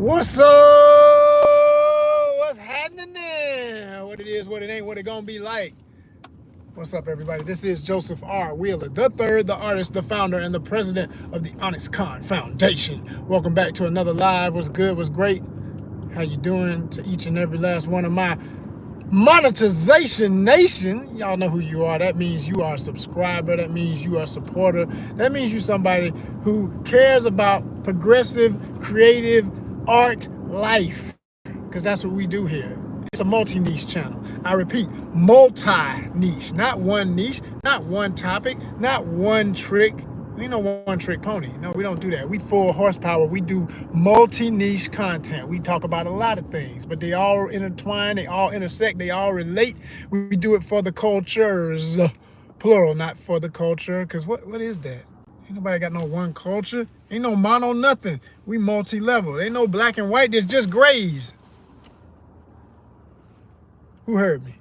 What's up? What's happening there? What it is, what it ain't, what it gonna be like. What's up, everybody? This is Joseph R. Wheeler, the third, the artist, the founder, and the president of the ONYXCON Foundation. Welcome back to another live. What's good? What's great? How you doing? To each and every last one of my monetization nation. Y'all know who you are. That means you are a subscriber. That means you are a supporter. That means you somebody who cares about progressive, creative art life, because that's what we do here. It's a multi-niche channel. I repeat, multi-niche, not one niche, not one topic, not one trick. We know one-trick pony. No, we don't do that. We full horsepower. We do multi-niche content. We talk about a lot of things, but they all intertwine, they all intersect, they all relate. We do it for the cultures, plural, not for the culture, because what is that? Ain't nobody got no one culture. Ain't no mono nothing. We multi-level. Ain't no black and white. There's just grays. Who heard me?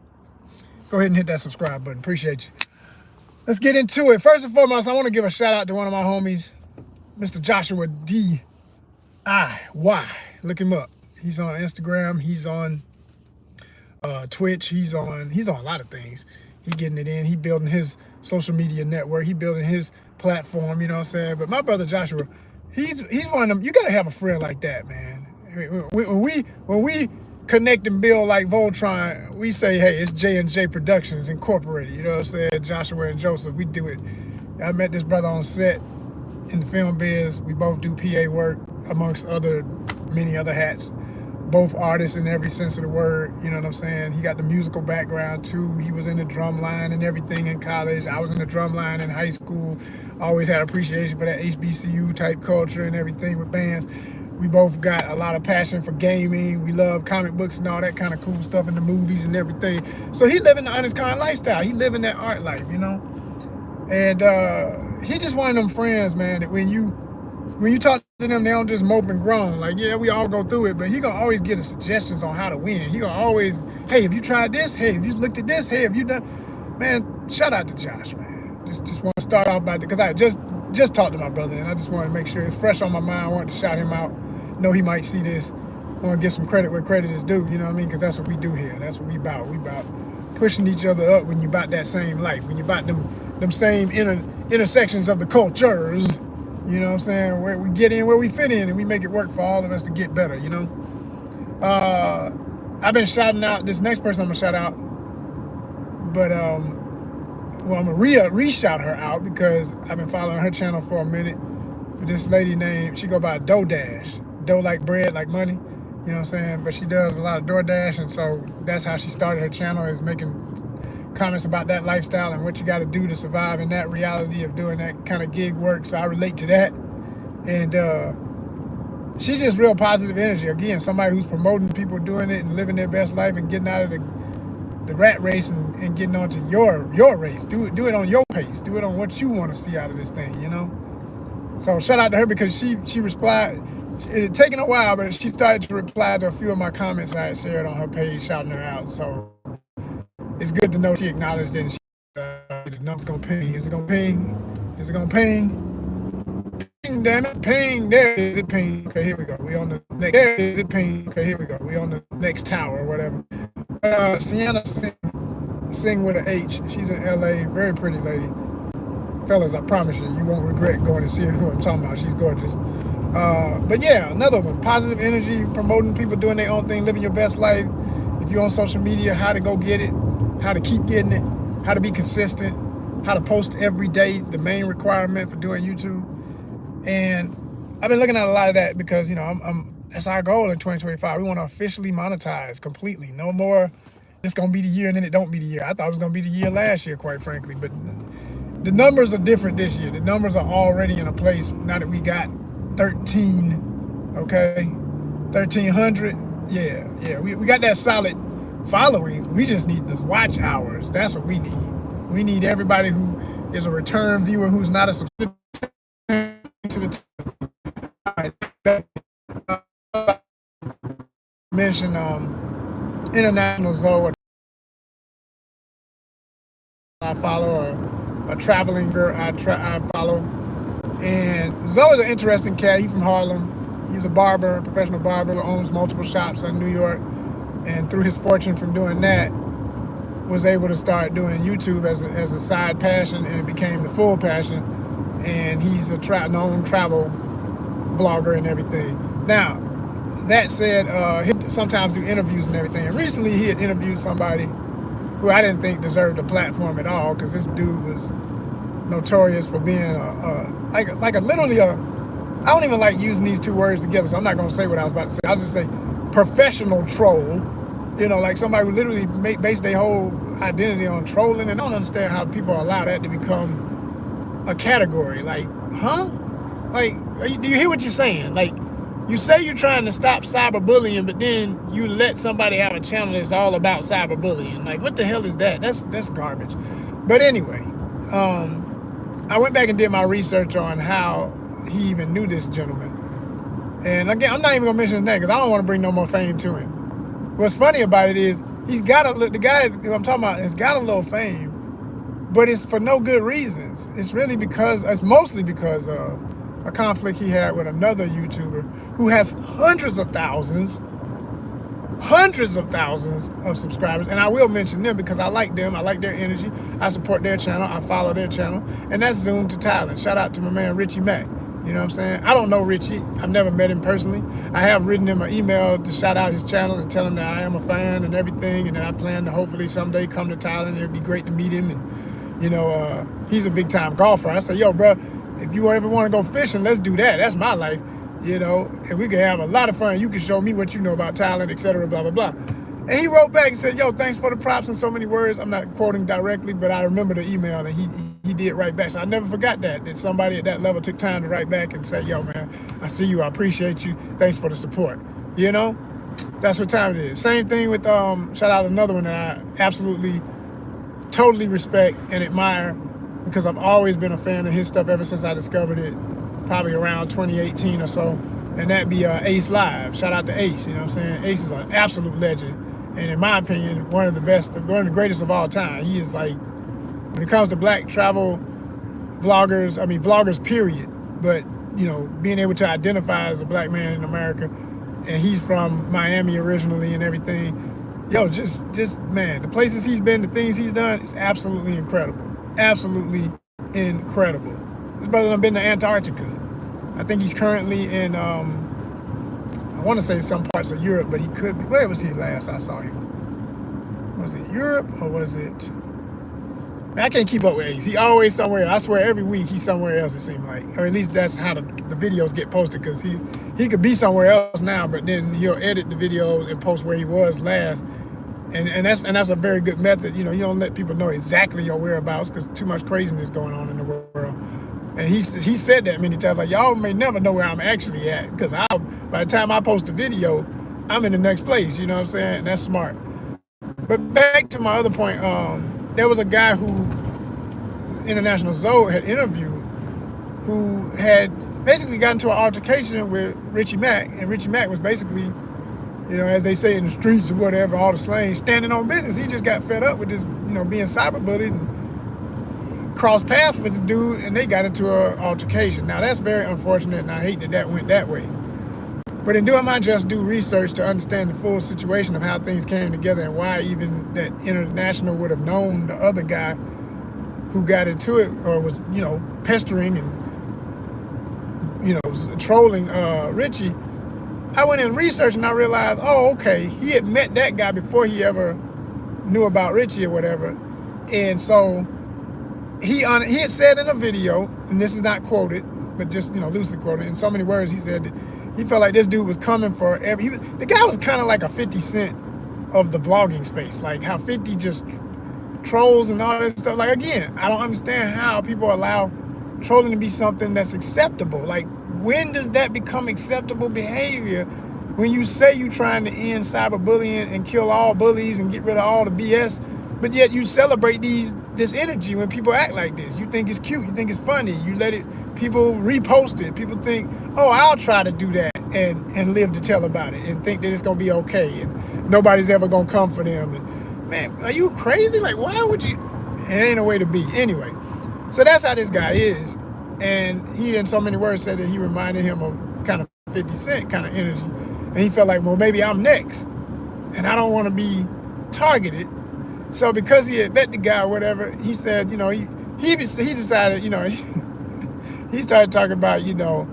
Go ahead and hit that subscribe button. Appreciate you. Let's get into it. First and foremost, I want to give a shout out to one of my homies, Mr. Joshua DIY. Look him up. He's on Instagram. He's on Twitch. He's on a lot of things. He getting it in. He building his social media network. He building his platform, you know what I'm saying? But my brother Joshua, he's one of them. You gotta have a friend like that, man. When we connect and build like Voltron, we say, hey, it's J&J Productions Incorporated. You know what I'm saying? Joshua and Joseph, we do it. I met this brother on set in the film biz. We both do PA work, amongst many other hats. Both artists in every sense of the word, you know what I'm saying? He got the musical background too. He was in the drum line and everything in college. I was in the drum line in high school. Always had appreciation for that HBCU type culture and everything with bands. We both got a lot of passion for gaming. We love comic books and all that kind of cool stuff in the movies and everything. So he living the ONYXCON lifestyle. He living that art life, you know? And he just one of them friends, man, that when you talk to them, they don't just mope and groan. Like, yeah, we all go through it, but he gonna always get us suggestions on how to win. He gonna always, hey, have you tried this? Hey, have you looked at this? Hey, have you done? Man, shout out to Josh, man. Just want to start off by, because I just talked to my brother, and I just wanted to make sure it's fresh on my mind. I wanted to shout him out. Know he might see this. I want to give some credit where credit is due, you know what I mean? Because that's what we do here. That's what we about. We about pushing each other up when you about that same life, when you about them same intersections of the cultures. You know what I'm saying? Where we get in, where we fit in, and we make it work for all of us to get better, you know? I've been shouting out, this next person I'm going to shout out, but, well, I'm going to re-shout her out because I've been following her channel for a minute. But this lady named, she go by DoorDash. Dough like bread, like money, you know what I'm saying? But she does a lot of DoorDash, and so that's how she started her channel, is making comments about that lifestyle and what you got to do to survive in that reality of doing that kind of gig work. So I relate to that. And she's just real positive energy. Again, somebody who's promoting people doing it and living their best life and getting out of the rat race and getting onto your race. Do it on your pace. Do it on what you want to see out of this thing, you know? So shout out to her, because she replied. It had taken a while, but she started to reply to a few of my comments I had shared on her page, shouting her out. So it's good to know she acknowledged it. And the number's gonna ping. Is it gonna ping? Is it gonna ping? Ping, damn it, ping. There it is. It ping. Okay, here we go. We on the next. There it is. It ping. Okay, here we go. We on the next tower or whatever. Sienna sing with an H. She's in LA. Very pretty lady. Fellas, I promise you, you won't regret going and seeing who I'm talking about. She's gorgeous. But yeah, another one. Positive energy, promoting people doing their own thing, living your best life. If you're on social media, how to go get it, how to keep getting it, how to be consistent, how to post every day, the main requirement for doing YouTube. And I've been looking at a lot of that because, you know, that's our goal in 2025. We want to officially monetize completely. No more, it's going to be the year and then it don't be the year. I thought it was going to be the year last year, quite frankly, but the numbers are different this year. The numbers are already in a place now that we got 13, okay? 1,300, yeah. We got that solid following. We just need the watch hours. That's what we need. We need everybody who is a return viewer who's not a subscriber to the mention international Zoe I follow, or a traveling girl I follow. And Zoe's an interesting cat. He's from Harlem. He's a barber, a professional barber who owns multiple shops in New York. And through his fortune from doing that, was able to start doing YouTube as a side passion, and it became the full passion. And he's a known travel vlogger and everything. Now, that said, he sometimes do interviews and everything. And recently he had interviewed somebody who I didn't think deserved a platform at all, because this dude was notorious for being literally a, I don't even like using these two words together, so I'm not going to say what I was about to say. I'll just say professional troll. You know, like somebody who literally base their whole identity on trolling, and I don't understand how people allow that to become a category. Like, huh? Like, do you hear what you're saying? Like, you say you're trying to stop cyberbullying, but then you let somebody have a channel that's all about cyberbullying. Like, what the hell is that? That's garbage. But anyway, I went back and did my research on how he even knew this gentleman. And again, I'm not even gonna mention his name because I don't want to bring no more fame to him. What's funny about it is the guy who I'm talking about has got a little fame, but it's for no good reasons. It's mostly because of a conflict he had with another YouTuber who has hundreds of thousands of subscribers. And I will mention them because I like them. I like their energy. I support their channel. I follow their channel. And that's Zoom to Thailand. Shout out to my man, Richie Mack. You know what I'm saying? I don't know Richie. I've never met him personally. I have written him an email to shout out his channel and tell him that I am a fan and everything, and that I plan to hopefully someday come to Thailand. It'd be great to meet him. And, you know, he's a big time golfer. I say, yo, bro, if you ever want to go fishing, let's do that. That's my life, you know, and we can have a lot of fun. You can show me what you know about Thailand, etc., blah, blah, blah. And he wrote back and said, yo, thanks for the props in so many words. I'm not quoting directly, but I remember the email, and he did write back. So I never forgot that somebody at that level took time to write back and say, yo, man, I see you. I appreciate you. Thanks for the support. You know, that's what time it is. Same thing with, shout out another one that I absolutely, totally respect and admire, because I've always been a fan of his stuff ever since I discovered it, probably around 2018 or so. And that'd be Ace Live. Shout out to Ace, you know what I'm saying? Ace is an absolute legend. And in my opinion, one of the greatest of all time. He is like, when it comes to black travel vloggers, I mean vloggers period, but you know, being able to identify as a black man in America, and he's from Miami originally and everything, yo, just man, the places he's been, the things he's done, is absolutely incredible. Absolutely incredible. This brother done been to Antarctica. I think he's currently in, I want to say some parts of Europe, but he could be. Where was he last I saw him? Was it Europe or was it? Man, I can't keep up with Ace. He always somewhere. I swear every week he's somewhere else, it seems like. Or at least that's how the videos get posted, because he could be somewhere else now, but then he'll edit the videos and post where he was last. And that's a very good method. You know, you don't let people know exactly your whereabouts, because too much craziness going on in the world. And he said that many times, like, y'all may never know where I'm actually at, because by the time I post a video, I'm in the next place, you know what I'm saying? And that's smart. But back to my other point, there was a guy who International Zoe had interviewed, who had basically gotten into an altercation with Richie Mack, and Richie Mack was basically, you know, as they say in the streets or whatever, all the slang, standing on business. He just got fed up with this, you know, being cyberbullied, and crossed paths with the dude, and they got into an altercation. Now that's very unfortunate, and I hate that went that way. But in doing my just due research to understand the full situation of how things came together, and why even that International would have known the other guy who got into it, or was, you know, pestering and, you know, trolling Richie, I went in research and I realized, oh, okay, he had met that guy before he ever knew about Richie or whatever. And so he had said in a video, and this is not quoted, but just, you know, loosely quoted, in so many words, he said that he felt like this dude was coming for the guy was kind of like a 50 Cent of the vlogging space, like how 50 just trolls and all that stuff. Like, again, I don't understand how people allow trolling to be something that's acceptable. Like, when does that become acceptable behavior? When you say you're trying to end cyberbullying and kill all bullies and get rid of all the BS, but yet you celebrate this energy when people act like this. You think it's cute, you think it's funny, you let it, people repost it, people think, oh, I'll try to do that and live to tell about it, and think that it's gonna be okay, and nobody's ever gonna come for them. And man, are you crazy? Like, why would you? It ain't a way to be. Anyway, so that's how this guy is. And he, in so many words, said that he reminded him of kind of 50 Cent kind of energy. And he felt like, well, maybe I'm next. And I don't want to be targeted. So because he had met the guy or whatever, he said, you know, he decided, you know, he started talking about, you know,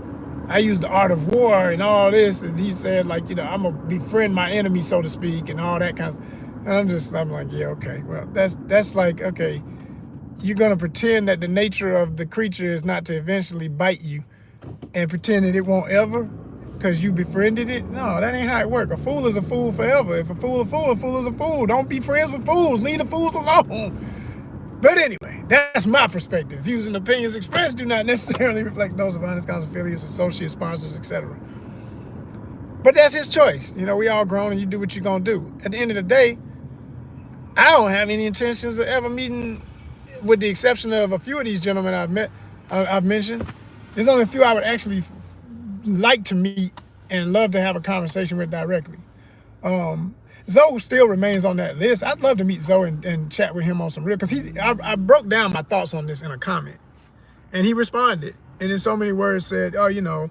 I use the art of war and all this. And he said, like, you know, I'm going to befriend my enemy, so to speak, and all that kind of stuff. And I'm like, yeah, okay. Well, that's like, okay, you're going to pretend that the nature of the creature is not to eventually bite you and pretend that it won't ever because you befriended it. No, that ain't how it works. A fool is a fool forever. If a fool is a fool. Don't be friends with fools. Leave the fools alone. But anyway, that's my perspective. Views and opinions expressed do not necessarily reflect those of ONYXCON's affiliates, associates, sponsors, etc. But that's his choice. You know, we all grown and you do what you're going to do. At the end of the day, I don't have any intentions of ever meeting, with the exception of a few of these gentlemen I've mentioned. There's only a few I would actually like to meet and love to have a conversation with directly. Zoe still remains on that list. I'd love to meet Zoe and chat with him on some real, because I broke down my thoughts on this in a comment, and he responded, and in so many words said, oh, you know,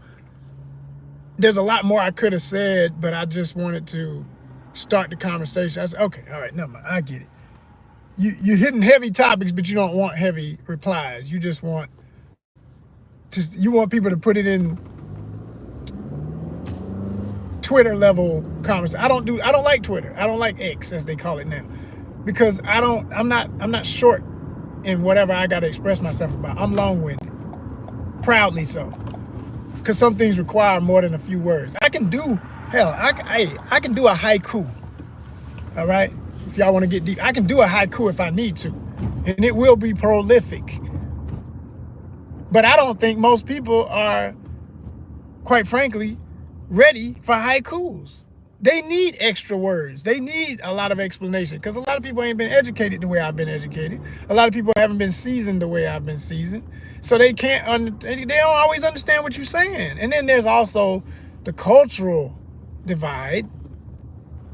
there's a lot more I could have said, but I just wanted to start the conversation. I said, okay, all right, never mind, I get it. You're hitting heavy topics, but you don't want heavy replies. You just want people to put it in Twitter level conversation. I don't like Twitter. I don't like X, as they call it now, because I'm not short in whatever I got to express myself about. I'm long-winded, proudly so, because some things require more than a few words. I can do, hell, I can do a haiku. All right, if y'all want to get deep, I can do a haiku if I need to, and it will be prolific. But I don't think most people are, quite frankly, ready for haikus. They need extra words. They need a lot of explanation, because a lot of people ain't been educated the way I've been educated. A lot of people haven't been seasoned the way I've been seasoned. So they they don't always understand what you're saying. And then there's also the cultural divide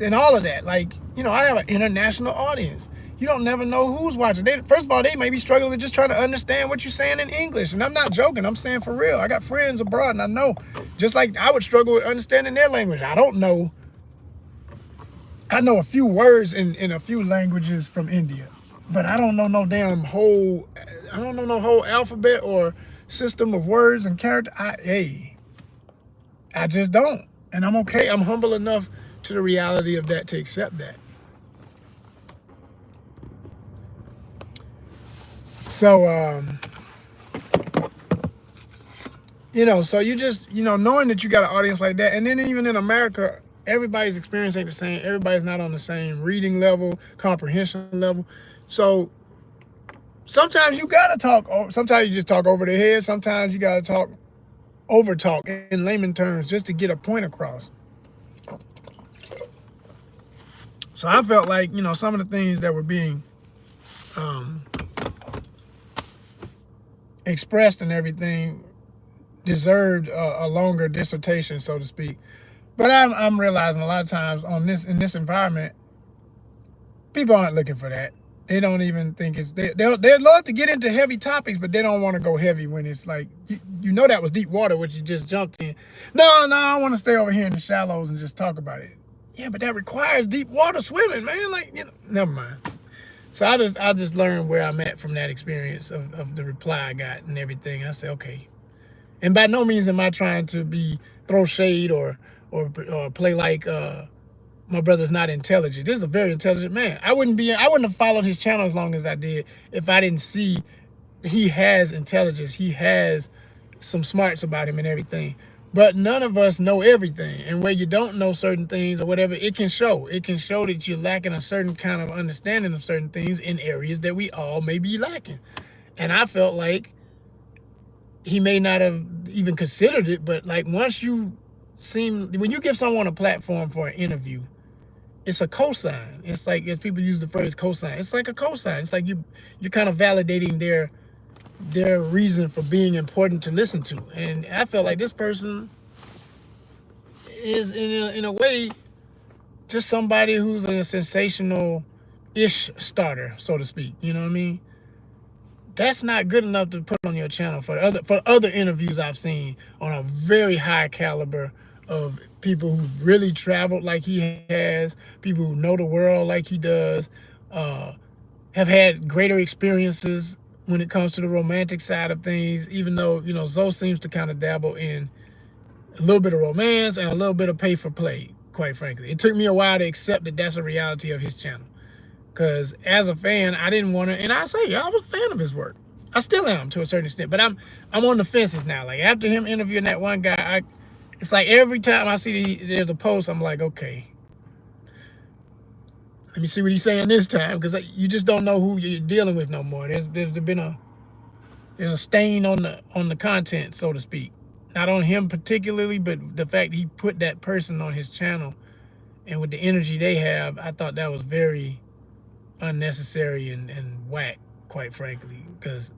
and all of that. Like, you know, I have an international audience. You don't never know who's watching. First of all, they may be struggling with just trying to understand what you're saying in English. And I'm not joking. I'm saying for real. I got friends abroad, and I know, just like I would struggle with understanding their language. I know a few words in a few languages from India, but I don't know no whole alphabet or system of words and character. I just don't. And I'm okay. I'm humble enough to the reality of that to accept that. So, you know, so you just, you know, knowing that you got an audience like that, and then even in America, everybody's experience ain't the same. Everybody's not on the same reading level, comprehension level. So sometimes you gotta talk, sometimes you just talk over their head. Sometimes you gotta talk in layman terms just to get a point across. So I felt like, you know, some of the things that were being expressed and everything deserved a longer dissertation, so to speak. But I'm realizing a lot of times in this environment, people aren't looking for that. They don't even think they'd love to get into heavy topics, but they don't want to go heavy when it's like, you know, that was deep water, which you just jumped in. No, I want to stay over here in the shallows and just talk about it. Yeah, but that requires deep water swimming, man. Like, you know, never mind. So I just learned where I'm at from that experience of the reply I got and everything. I said, okay. And by no means am I trying to throw shade or play like my brother's not intelligent. This is a very intelligent man. I wouldn't have followed his channel as long as I did if I didn't see he has intelligence. He has some smarts about him and everything. But none of us know everything. And where you don't know certain things or whatever, it can show. It can show that you're lacking a certain kind of understanding of certain things in areas that we all may be lacking. And I felt like he may not have even considered it, but like when you give someone a platform for an interview, it's a cosign. It's like, as people use the phrase cosign, it's like a cosign. It's like you're kind of validating their reason for being important to listen to. And I felt like this person is in a way just somebody who's a sensational-ish starter, so to speak. You know what I mean? That's not good enough to put on your channel for other interviews I've seen on a very high caliber of people who really traveled like he has, people who know the world like he does, uh, have had greater experiences when it comes to the romantic side of things, even though, Zoe seems to kind of dabble in a little bit of romance and a little bit of pay for play, quite frankly. It took me a while to accept that that's a reality of his channel. Because as a fan, I didn't want to, and I say I was a fan of his work. I still am to a certain extent, but I'm on the fences now. Like after him interviewing that one guy, it's like every time I see there's a post, I'm like, okay, let me see what he's saying this time, because you just don't know who you're dealing with no more. There's a stain on the content, so to speak. Not on him particularly, but the fact he put that person on his channel, and with the energy they have, I thought that was very unnecessary and whack, quite frankly. Because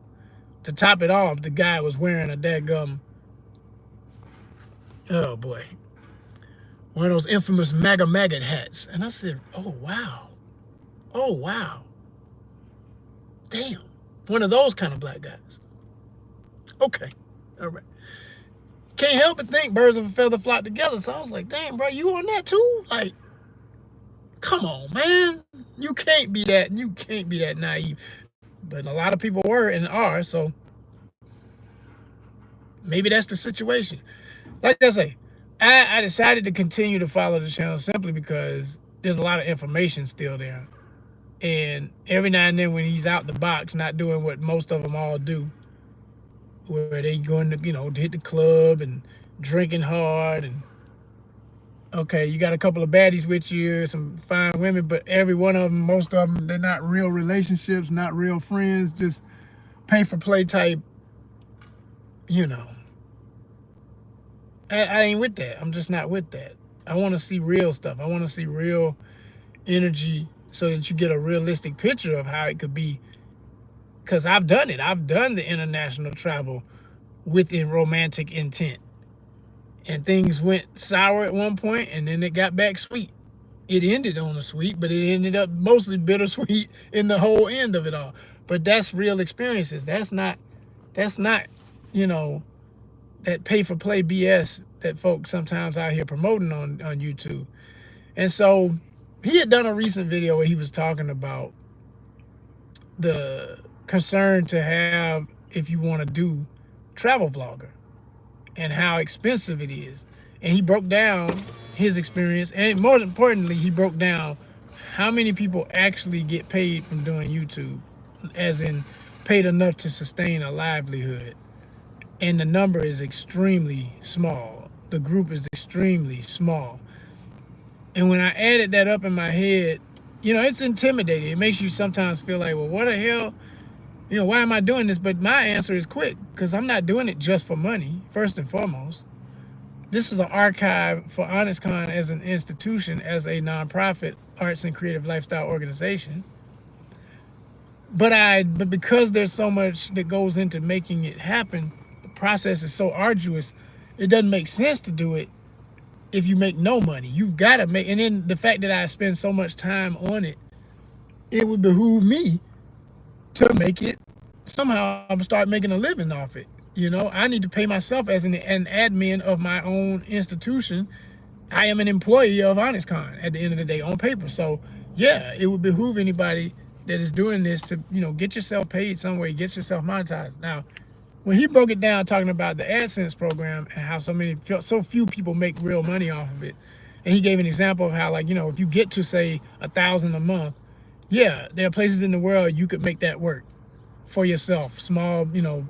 to top it off, the guy was wearing a dadgum, oh boy, one of those infamous MAGA maggot hats. And I said, oh wow, damn, one of those kind of black guys. Okay, all right. Can't help but think birds of a feather flock together. So I was like, damn, bro, you on that too? Like, come on, man. You can't be that naive. But a lot of people were and are, so maybe that's the situation. Like I say, I decided to continue to follow the channel simply because there's a lot of information still there. And every now and then when he's out the box, not doing what most of them all do, where they going to, hit the club and drinking hard, and okay, you got a couple of baddies with you, some fine women, but every one of them, most of them, they're not real relationships, not real friends, just pay for play type, I ain't with that. I'm just not with that. I want to see real stuff. I want to see real energy so that you get a realistic picture of how it could be. Because I've done it. I've done the international travel with a romantic intent. And things went sour at one point, and then it got back sweet. It ended on a sweet, but it ended up mostly bittersweet in the whole end of it all. But that's real experiences. That's not, that pay-for-play BS that folks sometimes out here promoting on YouTube. And so he had done a recent video where he was talking about the concern to have if you want to do travel vlogger and how expensive it is. And he broke down his experience, and more importantly, he broke down how many people actually get paid from doing YouTube, as in paid enough to sustain a livelihood. And the number is extremely small. The group is extremely small. And when I added that up in my head, it's intimidating. It makes you sometimes feel like, well, what the hell? Why am I doing this? But my answer is quick, because I'm not doing it just for money, first and foremost. This is an archive for ONYXCON as an institution, as a nonprofit arts and creative lifestyle organization. But because there's so much that goes into making it happen, the process is so arduous, it doesn't make sense to do it if you make no money. You've got to make, and then the fact that I spend so much time on it, it would behoove me to make it somehow. I'm start making a living off it. I need to pay myself as an admin of my own institution. I am an employee of ONYXCON at the end of the day on paper. So yeah, it would behoove anybody that is doing this to, get yourself paid some way, get yourself monetized. Now, when he broke it down talking about the AdSense program and how so few people make real money off of it, and he gave an example of how, like, if you get to say 1,000 a month, yeah, there are places in the world you could make that work for yourself. Small,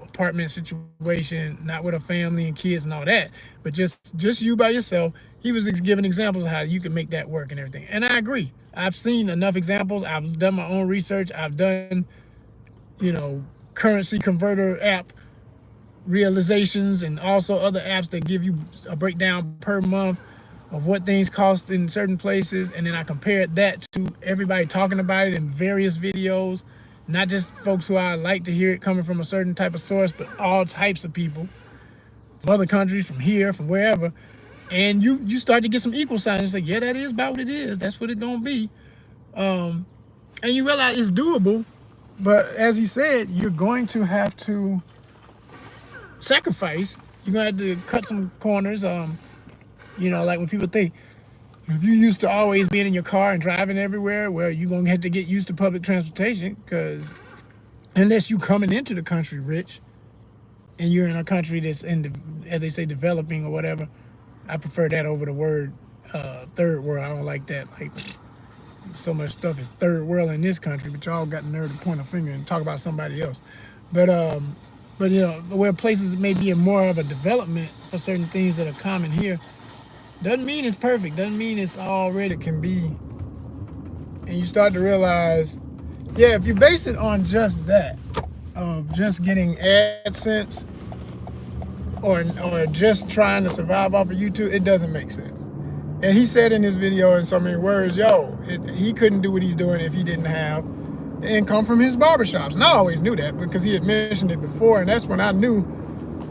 apartment situation, not with a family and kids and all that, but just you by yourself. He was giving examples of how you can make that work and everything. And I agree. I've seen enough examples. I've done my own research. I've done, currency converter app realizations, and also other apps that give you a breakdown per month of what things cost in certain places. And then I compared that to everybody talking about it in various videos, not just folks who I like to hear it coming from a certain type of source, but all types of people from other countries, from here, from wherever. And you start to get some equal signs. It's like, yeah, that is about what it is. That's what it's gonna be. And you realize it's doable, but as he said, you're going to have to sacrifice. You're gonna have to cut some corners. You know, like when people think, if you used to always being in your car and driving everywhere, well, you're going to have to get used to public transportation because unless you coming into the country rich and you're in a country that's as they say, developing or whatever, I prefer that over the word third world. I don't like that. Like, so much stuff is third world in this country, but y'all got the nerve to point a finger and talk about somebody else. But you know, where places may be in more of a development for certain things that are common here, doesn't mean it's perfect. Doesn't mean it's already can be. And you start to realize, yeah, if you base it on just that, of just getting AdSense or just trying to survive off of YouTube, it doesn't make sense. And he said in his video in so many words, he couldn't do what he's doing if he didn't have the income from his barbershops. And I always knew that because he had mentioned it before, and that's when I knew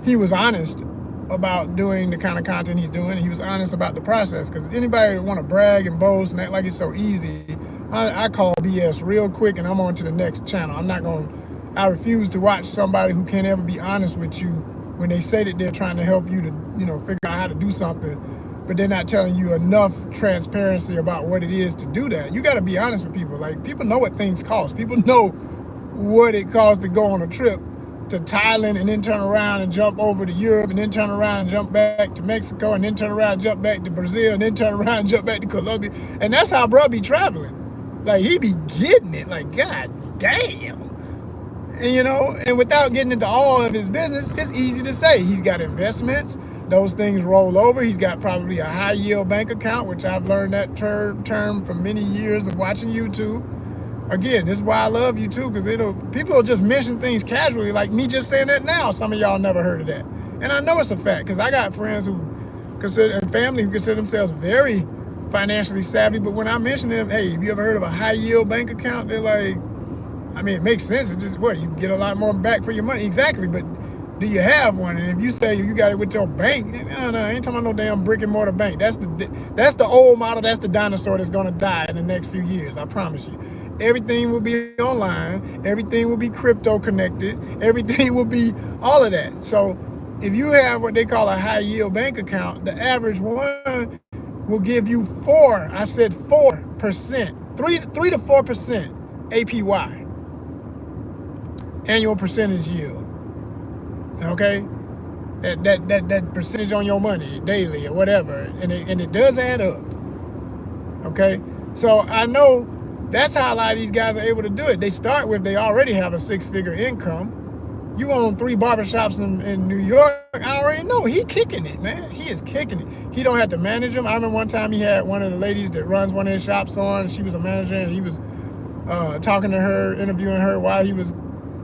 he was honest about doing the kind of content he's doing. And he was honest about the process, because anybody that want to brag and boast and act like it's so easy, I call BS real quick and I'm on to the next channel. I refuse to watch somebody who can't ever be honest with you when they say that they're trying to help you to, figure out how to do something, but they're not telling you enough transparency about what it is to do that. You got to be honest with people. Like, people know what things cost. People know what it costs to go on a trip to Thailand and then turn around and jump over to Europe and then turn around and jump back to Mexico and then turn around and jump back to Brazil and then turn around and jump back to Colombia. And that's how bro be traveling. Like, he be getting it. Like, God damn. And, and without getting into all of his business, it's easy to say. He's got investments. Those things roll over. He's got probably a high yield bank account, which I've learned that term from many years of watching YouTube. Again, this is why I love YouTube, because people will just mention things casually, like me just saying that now. Some of y'all never heard of that. And I know it's a fact, because I got friends and family who consider themselves very financially savvy, but when I mention them, hey, have you ever heard of a high yield bank account? They're like, I mean, it makes sense. It's just you get a lot more back for your money. Exactly, but do you have one? And if you say you got it with your bank, no, I ain't talking about no damn brick and mortar bank. That's the old model. That's the dinosaur that's gonna die in the next few years. I promise you. Everything will be online. Everything will be crypto connected. Everything will be all of that. So if you have what they call a high yield bank account, the average one will give you 4%, 3 to 4% APY, annual percentage yield. Okay, that percentage on your money daily or whatever, and it does add up. Okay, so I know that's how a lot of these guys are able to do it. They already have a 6-figure income. You own 3 barbershops in New York. I already know he kicking it, man. He is kicking it. He don't have to manage them. I remember one time he had one of the ladies that runs one of his shops on. She was a manager, and he was talking to her, interviewing her while he was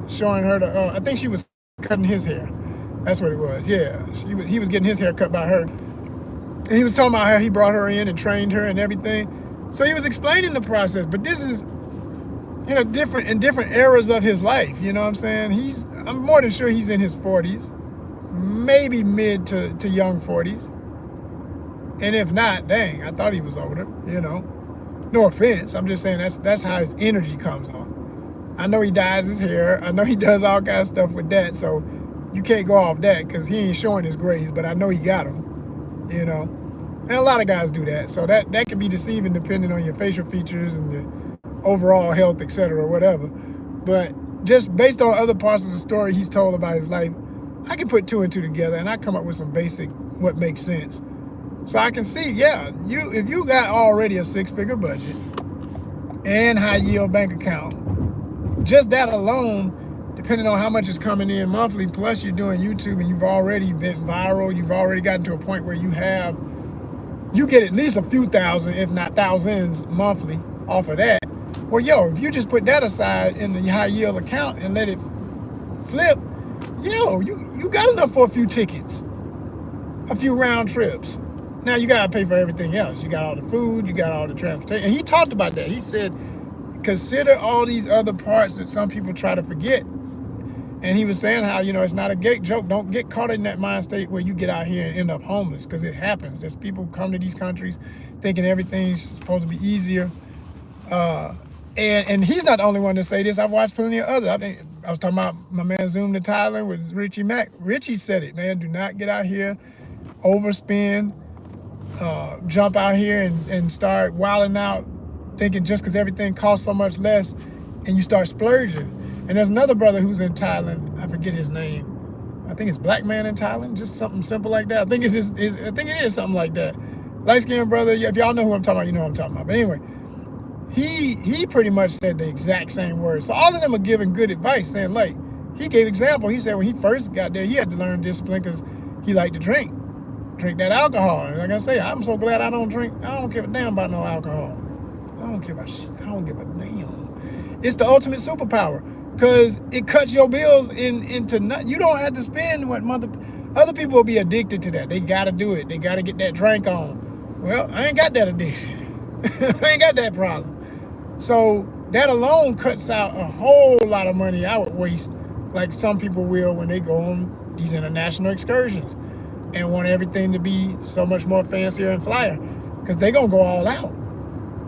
showing her I think she was cutting his hair. That's what it was. Yeah, he was getting his hair cut by her, and he was talking about how he brought her in and trained her and everything. So he was explaining the process. But this is different eras of his life. You know what I'm saying? I'm more than sure he's in his 40s, maybe mid to young 40s. And if not, dang, I thought he was older. No offense. I'm just saying that's how his energy comes on. I know he dyes his hair. I know he does all kinds of stuff with that. So you can't go off that, because he ain't showing his grays, but I know he got them, And a lot of guys do that. So that can be deceiving depending on your facial features and your overall health, etc., or whatever. But just based on other parts of the story he's told about his life, I can put 2 and 2 together, and I come up with some basic what makes sense. So I can see, if you got already a 6-figure budget and high yield bank account, just that alone, depending on how much is coming in monthly, plus you're doing YouTube and you've already been viral, you've already gotten to a point where you get at least a few thousand, if not thousands, monthly off of that. Well, if you just put that aside in the high yield account and let it flip, you got enough for a few tickets, a few round trips. Now you gotta pay for everything else. You got all the food, you got all the transportation. And he talked about that. He said, consider all these other parts that some people try to forget. And he was saying how, it's not a gay joke. Don't get caught in that mind state where you get out here and end up homeless, because it happens. There's people who come to these countries thinking everything's supposed to be easier. And he's not the only one to say this. I've watched plenty of others. I was talking about my man Zoom to Thailand with Richie Mack. Richie said it, man. Do not get out here, overspend, jump out here and start wilding out, thinking just because everything costs so much less, and you start splurging. And there's another brother who's in Thailand. I forget his name. I think it's Black Man in Thailand, just something simple like that. I think it's I think it is something like that. Light-skinned brother. If y'all know who I'm talking about, you know who I'm talking about. But anyway, he pretty much said the exact same words. So all of them are giving good advice, saying like, he gave example. He said when he first got there, he had to learn discipline because he liked to drink that alcohol. And like I say, I'm so glad I don't drink. I don't give a damn about no alcohol. I don't give a shit. I don't give a damn. It's the ultimate superpower because it cuts your bills into nothing. You don't have to spend what other people will be addicted to that. They got to do it. They got to get that drink on. Well, I ain't got that addiction. I ain't got that problem. So that alone cuts out a whole lot of money I would waste, like some people will when they go on these international excursions and want everything to be so much more fancier and flyer, because they're going to go all out.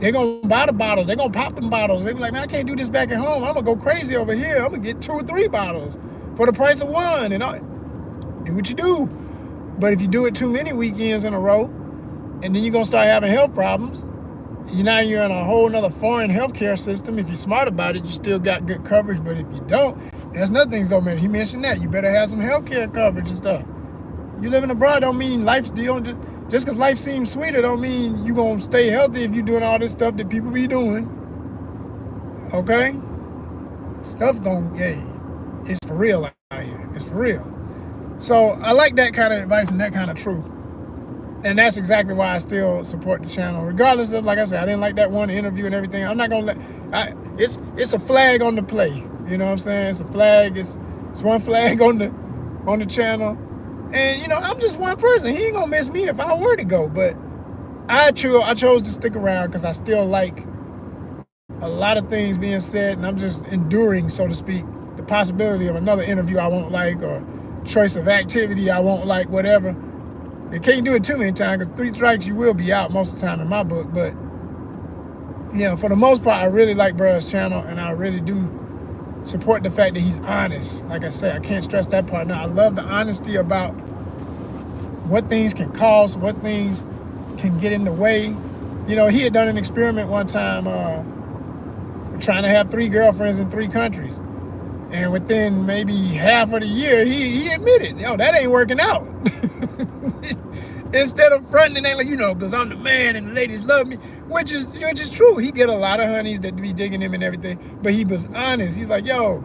They're going to buy the bottles. They're going to pop them bottles. They be like, man, I can't do this back at home. I'm going to go crazy over here. I'm going to get 2 or 3 bottles for the price of one. And do what you do. But if you do it too many weekends in a row, and then you're going to start having health problems, you're in a whole nother foreign healthcare system. If you're smart about it, you still got good coverage. But if you don't, that's another thing, though, man. He mentioned that. You better have some healthcare coverage and stuff. You living abroad don't mean just because life seems sweeter don't mean you're going to stay healthy if you're doing all this stuff that people be doing. Okay? Stuff it's for real out here. It's for real. So I like that kind of advice and that kind of truth. And that's exactly why I still support the channel. Regardless of, like I said, I didn't like that one interview and everything. I'm not going to it's a flag on the play. You know what I'm saying? It's a flag. It's one flag on the channel. And, I'm just one person. He ain't going to miss me if I were to go. But I chose to stick around because I still like a lot of things being said. And I'm just enduring, so to speak, the possibility of another interview I won't like or choice of activity I won't like, whatever. You can't do it too many times because 3 strikes, you will be out most of the time in my book. But, for the most part, I really like Bruh's channel, and I really do support the fact that he's honest. Like I said, I can't stress that part. Now, I love the honesty about what things can cost, what things can get in the way. He had done an experiment one time trying to have 3 girlfriends in 3 countries. And within maybe half of the year, he admitted, that ain't working out. Instead of fronting and like, because I'm the man and the ladies love me, which is true. He get a lot of honeys that be digging him and everything, but he was honest. He's like, yo,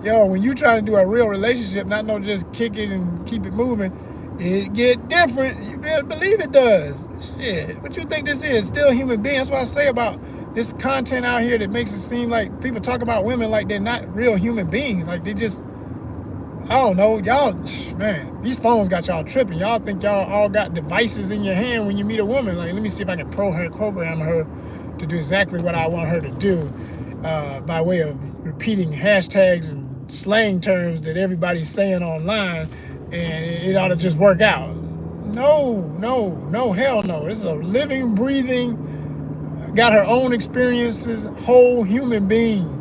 when you trying to do a real relationship, not no just kick it and keep it moving, it get different. You better believe it does. Shit, what you think this is? Still a human being. That's what I say about this content out here that makes it seem like people talk about women like they're not real human beings. Like they just, I don't know, y'all, man, these phones got y'all tripping. Y'all think y'all all got devices in your hand when you meet a woman. Like, let me see if I can program her to do exactly what I want her to do by way of repeating hashtags and slang terms that everybody's saying online, and it ought to just work out. No, hell no. This is a living, breathing, got her own experiences, whole human being.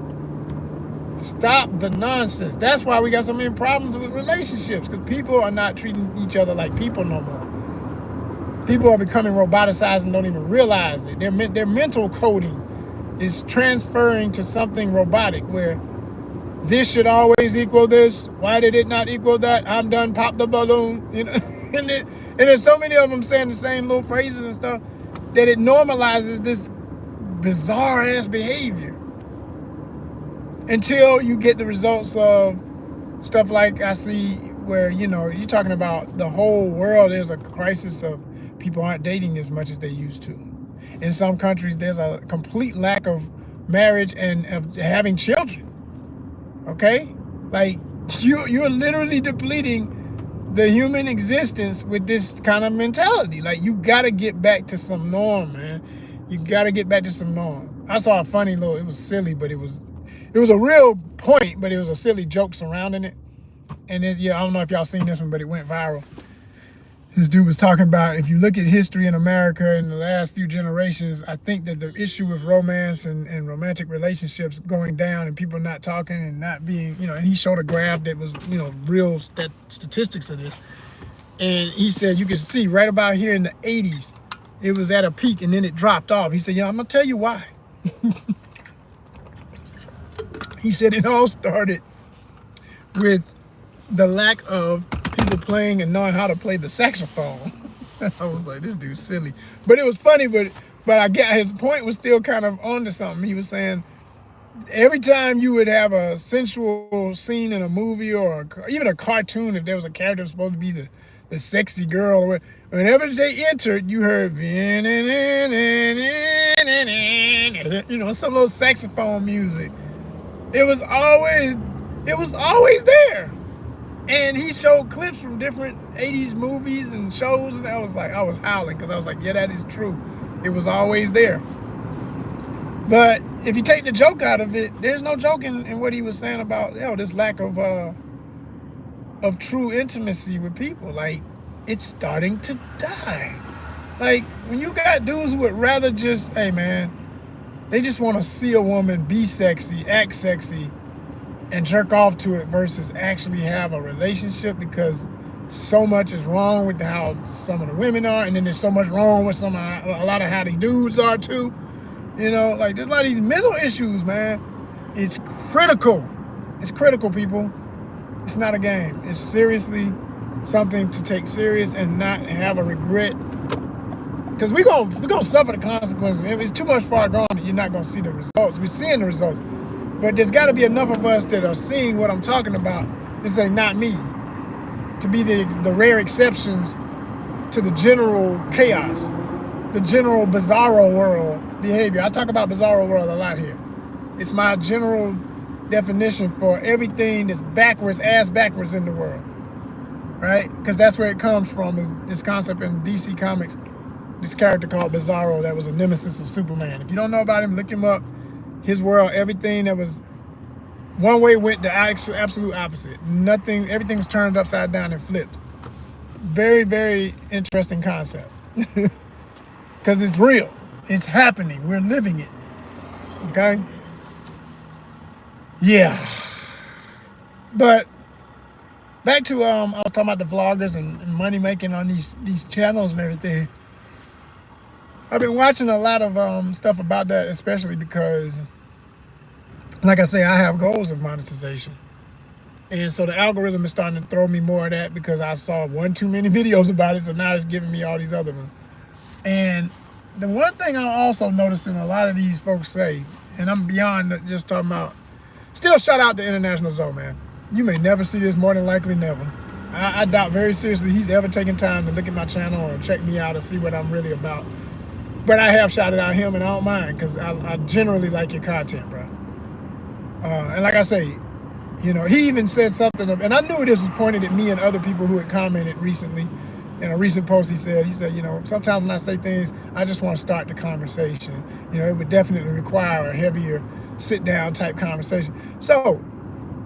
Stop the nonsense. That's why we got so many problems with relationships, because people are not treating each other like people no more. People are becoming roboticized and don't even realize it. Their mental coding is transferring to something robotic, where this should always equal this. Why did it not equal that? I'm done. Pop the balloon. And there's so many of them saying the same little phrases and stuff that it normalizes this bizarre ass behavior until you get the results of stuff like I see where, you're talking about the whole world. There's a crisis of people aren't dating as much as they used to. In some countries, there's a complete lack of marriage and of having children. Okay? Like, you're literally depleting the human existence with this kind of mentality. Like, you got to get back to some norm, man. You got to get back to some norm. I saw a funny little, it was silly, but it was a real point, but it was a silly joke surrounding it. And I don't know if y'all seen this one, but it went viral. This dude was talking about, if you look at history in America in the last few generations, I think that the issue with romance and romantic relationships going down and people not talking and not being, and he showed a graph that was, real statistics of this. And he said, you can see right about here in the 80s, it was at a peak and then it dropped off. He said, I'm gonna tell you why. He said it all started with the lack of people playing and knowing how to play the saxophone. I was like, this dude's silly. But it was funny, but I get his point was still kind of on to something. He was saying every time you would have a sensual scene in a movie or even a cartoon, if there was a character supposed to be the sexy girl, or whenever they entered, you heard, some little saxophone music. It was always there. And he showed clips from different 80s movies and shows, and I was howling because I was like, yeah, that is true. It was always there. But if you take the joke out of it, there's no joke in what he was saying about this lack of true intimacy with people. Like, it's starting to die. Like, when you got dudes who would rather just, hey man, they just want to see a woman be sexy, act sexy, and jerk off to it versus actually have a relationship, because so much is wrong with how some of the women are, and then there's so much wrong with a lot of how the dudes are too. Like, there's a lot of these mental issues, man. It's critical. It's critical, people. It's not a game. It's seriously something to take serious and not have a regret. Because we're gonna suffer the consequences. If it's too much far gone, you're not gonna see the results. We're seeing the results. But there's got to be enough of us that are seeing what I'm talking about to say, not me, to be the rare exceptions to the general chaos, the general bizarro world behavior. I talk about bizarro world a lot here. It's my general definition for everything that's ass backwards in the world, right? Because that's where it comes from, is this concept in DC Comics, this character called Bizarro that was a nemesis of Superman. If you don't know about him, look him up. His world, everything that was one way went the absolute opposite. Everything was turned upside down and flipped. Very, very interesting concept. Because it's real. It's happening. We're living it. Okay? Yeah. But back to I was talking about the vloggers and money making on these channels and everything. I've been watching a lot of stuff about that, especially because, like I say, I have goals of monetization. And so the algorithm is starting to throw me more of that because I saw one too many videos about it, so now it's giving me all these other ones. And the one thing I'm also noticing a lot of these folks say, and I'm beyond just talking about, still shout out to International Zoe, man. You may never see this, more than likely never. I doubt very seriously he's ever taken time to look at my channel or check me out or see what I'm really about. But I have shouted out him, and I don't mind, because I generally like your content, bro. And like I say, he even said something, and I knew this was pointed at me and other people who had commented recently. In a recent post, he said, sometimes when I say things, I just want to start the conversation. It would definitely require a heavier sit-down type conversation. So,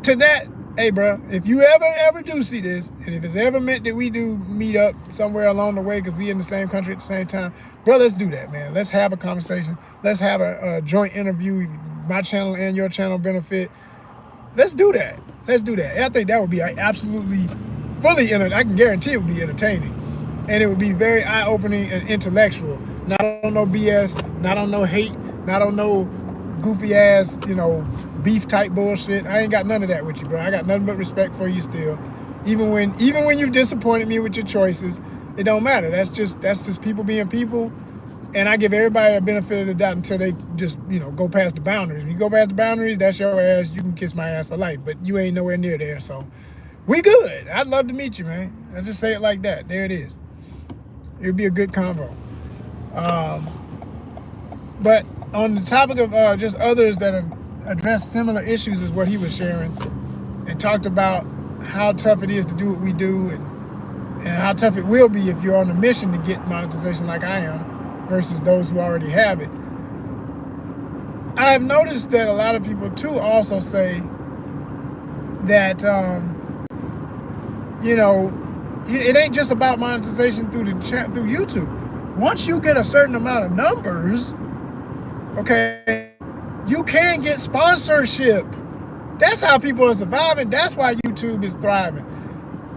to that, hey, bro, if you ever do see this, and if it's ever meant that we do meet up somewhere along the way because we in the same country at the same time, bro, let's do that, man. Let's have a conversation. Let's have a joint interview. My channel and your channel benefit. Let's do that. Let's do that. And I think that would be absolutely fully, I can guarantee it would be entertaining. And it would be very eye-opening and intellectual. Not on no BS, not on no hate, not on no goofy ass, beef type bullshit. I ain't got none of that with you, bro. I got nothing but respect for you still. Even when you disappointed me with your choices, it don't matter. That's just people being people. And I give everybody a benefit of the doubt until they just, go past the boundaries. When you go past the boundaries, that's your ass. You can kiss my ass for life, but you ain't nowhere near there. So we good. I'd love to meet you, man. I just say it like that. There it is. It would be a good convo. But on the topic of just others that have addressed similar issues is what he was sharing, and talked about how tough it is to do what we do, and how tough it will be if you're on a mission to get monetization like I am versus those who already have it. I have noticed that a lot of people too also say that it ain't just about monetization through YouTube. Once you get a certain amount of numbers, okay, you can get sponsorship. That's how people are surviving. That's why YouTube is thriving.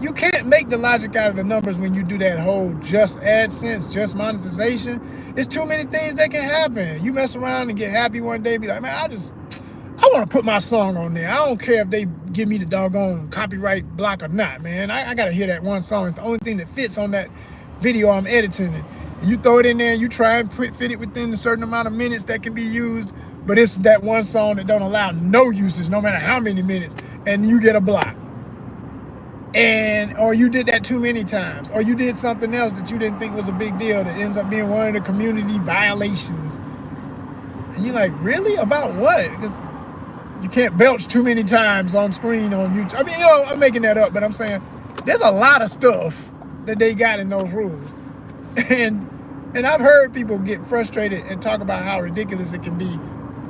You can't make the logic out of the numbers when you do that whole just AdSense, just monetization. It's too many things that can happen. You mess around and get happy one day, be like, man, I want to put my song on there. I don't care if they give me the doggone copyright block or not, man. I got to hear that one song. It's the only thing that fits on that video I'm editing. And you throw it in there and you try and fit it within a certain amount of minutes that can be used, but it's that one song that don't allow no usage, no matter how many minutes, and you get a block. Or you did that too many times, or you did something else that you didn't think was a big deal that ends up being one of the community violations. And you're like, really? About what? Because you can't belch too many times on screen on YouTube. I mean, I'm making that up, but I'm saying there's a lot of stuff that they got in those rules. And I've heard people get frustrated and talk about how ridiculous it can be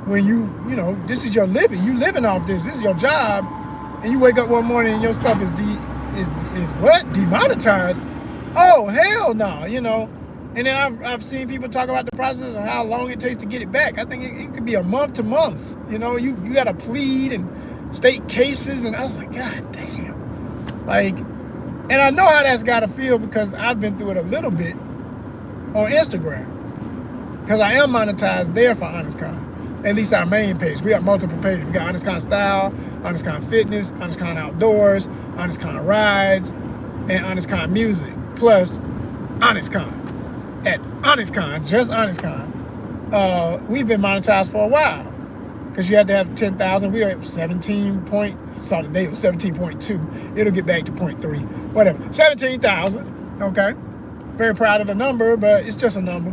when you know, this is your living. You living off this. This is your job. And you wake up one morning and your stuff is what? Demonetized? Oh, hell no, you know. And then I've seen people talk about the process of how long it takes to get it back. I think it could be a month to months. You know, you got to plead and state cases. And I was like, God damn. Like, and I know how that's got to feel because I've been through it a little bit on Instagram. Because I am monetized there for ONYXCON. At least our main page. We have multiple pages. We got ONYXCON Style, ONYXCON Fitness, ONYXCON Outdoors, ONYXCON Rides, and ONYXCON Music. Plus ONYXCON. At ONYXCON, just ONYXCON, we've been monetized for a while. Because you had to have 10,000. We are at 17 point, I saw today it was 17.2. It'll get back to 0.3, whatever. 17,000, okay? Very proud of the number, but it's just a number.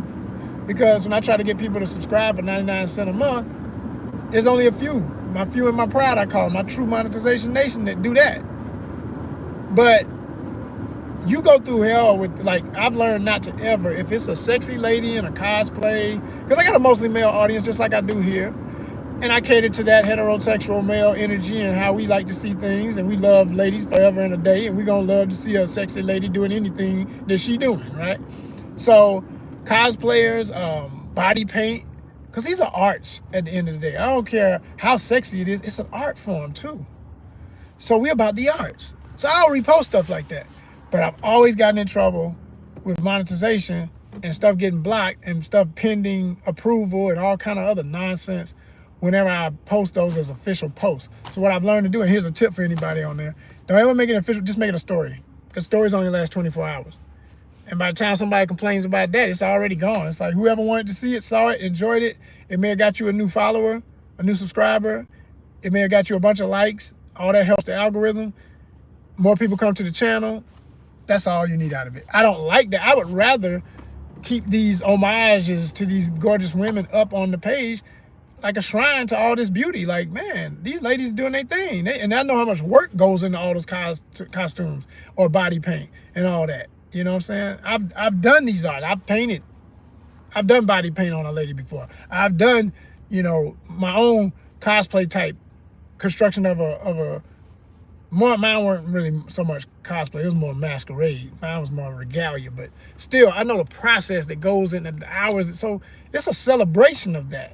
Because when I try to get people to subscribe for 99 cents a month, there's only a few. My few and my pride, I call them, my true monetization nation that do that. But you go through hell with, like, I've learned not to ever, if it's a sexy lady in a cosplay, because I got a mostly male audience just like I do here, and I cater to that heterosexual male energy and how we like to see things, and we love ladies forever and a day, and we're going to love to see a sexy lady doing anything that she doing, right? So cosplayers, body paint, because these are arts at the end of the day. I don't care how sexy it is, it's an art form too. So we're about the arts. So I'll repost stuff like that. But I've always gotten in trouble with monetization and stuff getting blocked and stuff pending approval and all kind of other nonsense whenever I post those as official posts. So what I've learned to do, and here's a tip for anybody on there, don't ever make it official, just make it a story. Because stories only last 24 hours. And by the time somebody complains about that, it's already gone. It's like whoever wanted to see it, saw it, enjoyed it. It may have got you a new follower, a new subscriber. It may have got you a bunch of likes. All that helps the algorithm. More people come to the channel. That's all you need out of it. I don't like that. I would rather keep these homages to these gorgeous women up on the page like a shrine to all this beauty. Like, man, these ladies doing their thing. And I know how much work goes into all those costumes or body paint and all that. You know what I'm saying? I've done these art. I've painted. I've done body paint on a lady before. I've done, you know, my own cosplay type construction of a mine weren't really so much cosplay. It was more masquerade. Mine was more regalia. But still, I know the process that goes into the hours. So it's a celebration of that.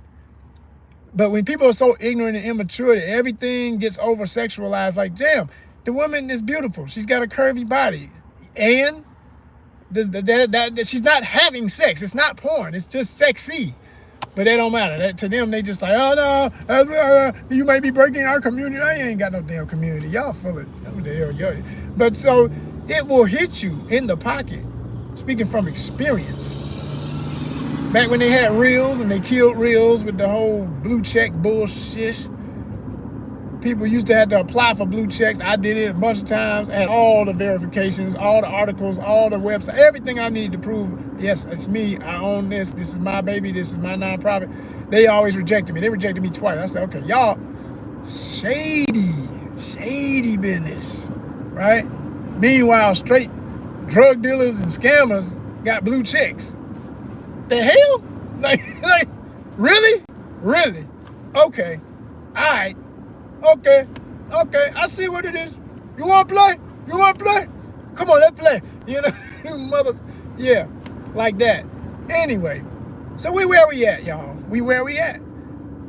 But when people are so ignorant and immature that everything gets over-sexualized, like, damn, the woman is beautiful. She's got a curvy body. And she's not having sex. It's not porn. It's just sexy. But that don't matter. To them, they just like, oh no, you might be breaking our community. I ain't got no damn community. Y'all full of what the hell y'all. But so it will hit you in the pocket. Speaking from experience. Back when they had reels and they killed reels with the whole blue check bullshit. People used to have to apply for blue checks. I did it a bunch of times. I had all the verifications, all the articles, all the websites, everything I needed to prove, yes, it's me. I own this. This is my baby. This is my nonprofit. They always rejected me. They rejected me twice. I said, okay, y'all, shady business, right? Meanwhile, straight drug dealers and scammers got blue checks. The hell? Like really? Really? Okay. All right. Okay, I see what it is. You want to play? You want to play? Come on, let's play. You know, mothers. Yeah, like that. Anyway, so we where we at, y'all. We where we at.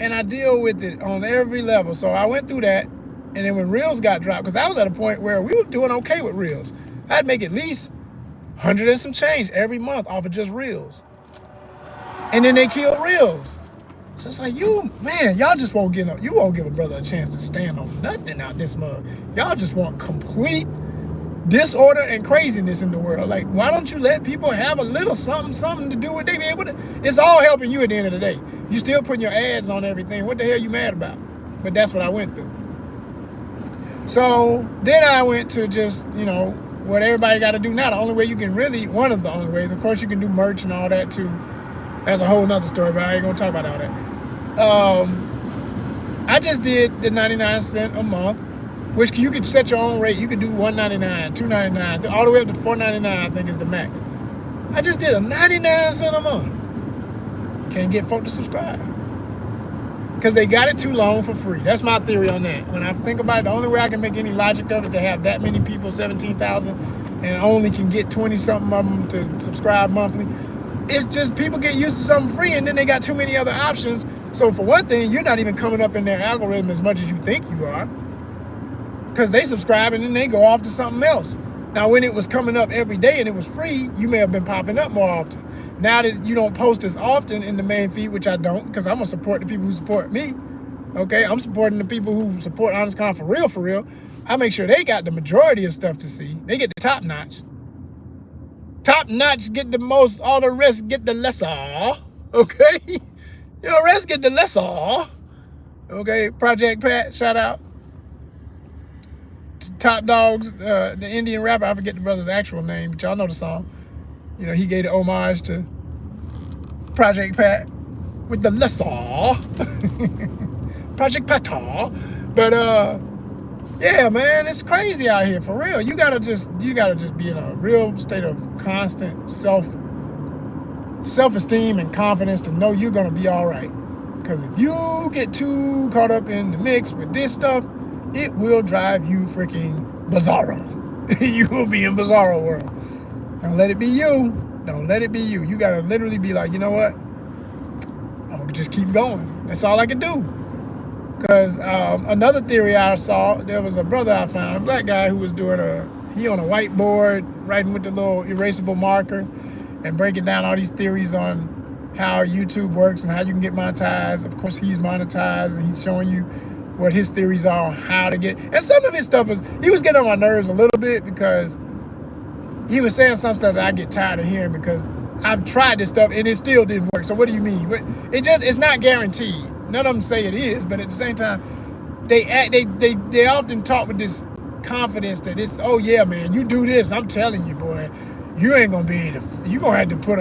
And I deal with it on every level. So I went through that. And then when Reels got dropped, because I was at a point where we were doing okay with Reels. I'd make at least 100 and some change every month off of just Reels. And then they killed Reels. So it's like, man, y'all just won't give you won't give a brother a chance to stand on nothing out this mug. Y'all just want complete disorder and craziness in the world. Like, why don't you let people have a little something to do what they be able to? It's all helping you at the end of the day. You still putting your ads on everything. What the hell you mad about? But that's what I went through. So then I went to just, what everybody got to do now. The only way you can really, one of the only ways, of course you can do merch and all that too. That's a whole nother story, but I ain't gonna talk about all that. I just did the 99 cents a month, which you could set your own rate. You could do $1.99, $2.99, all the way up to $4.99, I think is the max. I just did a 99 cents a month. Can't get folk to subscribe. Because they got it too long for free. That's my theory on that. When I think about it, the only way I can make any logic of it to have that many people, 17,000, and only can get 20-something of them to subscribe monthly. It's just people get used to something free and then they got too many other options. So for one thing, you're not even coming up in their algorithm as much as you think you are. Because they subscribe and then they go off to something else. Now, when it was coming up every day and it was free, you may have been popping up more often. Now that you don't post as often in the main feed, which I don't, because I'm going to support the people who support me. Okay, I'm supporting the people who support ONYXCON for real, for real. I make sure they got the majority of stuff to see. They get the top notch. Top notch get the most, all the rest get the lesser, okay? The rest get the lesser, okay? Project Pat, shout out. Top Dogs, the Indian rapper, I forget the brother's actual name, but y'all know the song. He gave the homage to Project Pat with the lesser, Project Pata. But yeah, man, it's crazy out here for real. You gotta just be in a real state of constant self-esteem and confidence to know you're gonna be all right. Because if you get too caught up in the mix with this stuff, it will drive you freaking bizarro. You will be in bizarro world. Don't let it be you. Don't let it be you. You gotta literally be like, you know what? I'm gonna just keep going. That's all I can do. Because another theory I saw, there was a brother I found, a black guy who was doing he on a whiteboard, writing with the little erasable marker and breaking down all these theories on how YouTube works and how you can get monetized. Of course, he's monetized and he's showing you what his theories are on how to get. And some of his stuff he was getting on my nerves a little bit because he was saying some stuff that I get tired of hearing because I've tried this stuff and it still didn't work. So what do you mean? It's not guaranteed. None of them say it is, but at the same time, they often talk with this confidence that it's, oh yeah, man, you do this, I'm telling you, boy, you ain't gonna be able to, you gonna have to put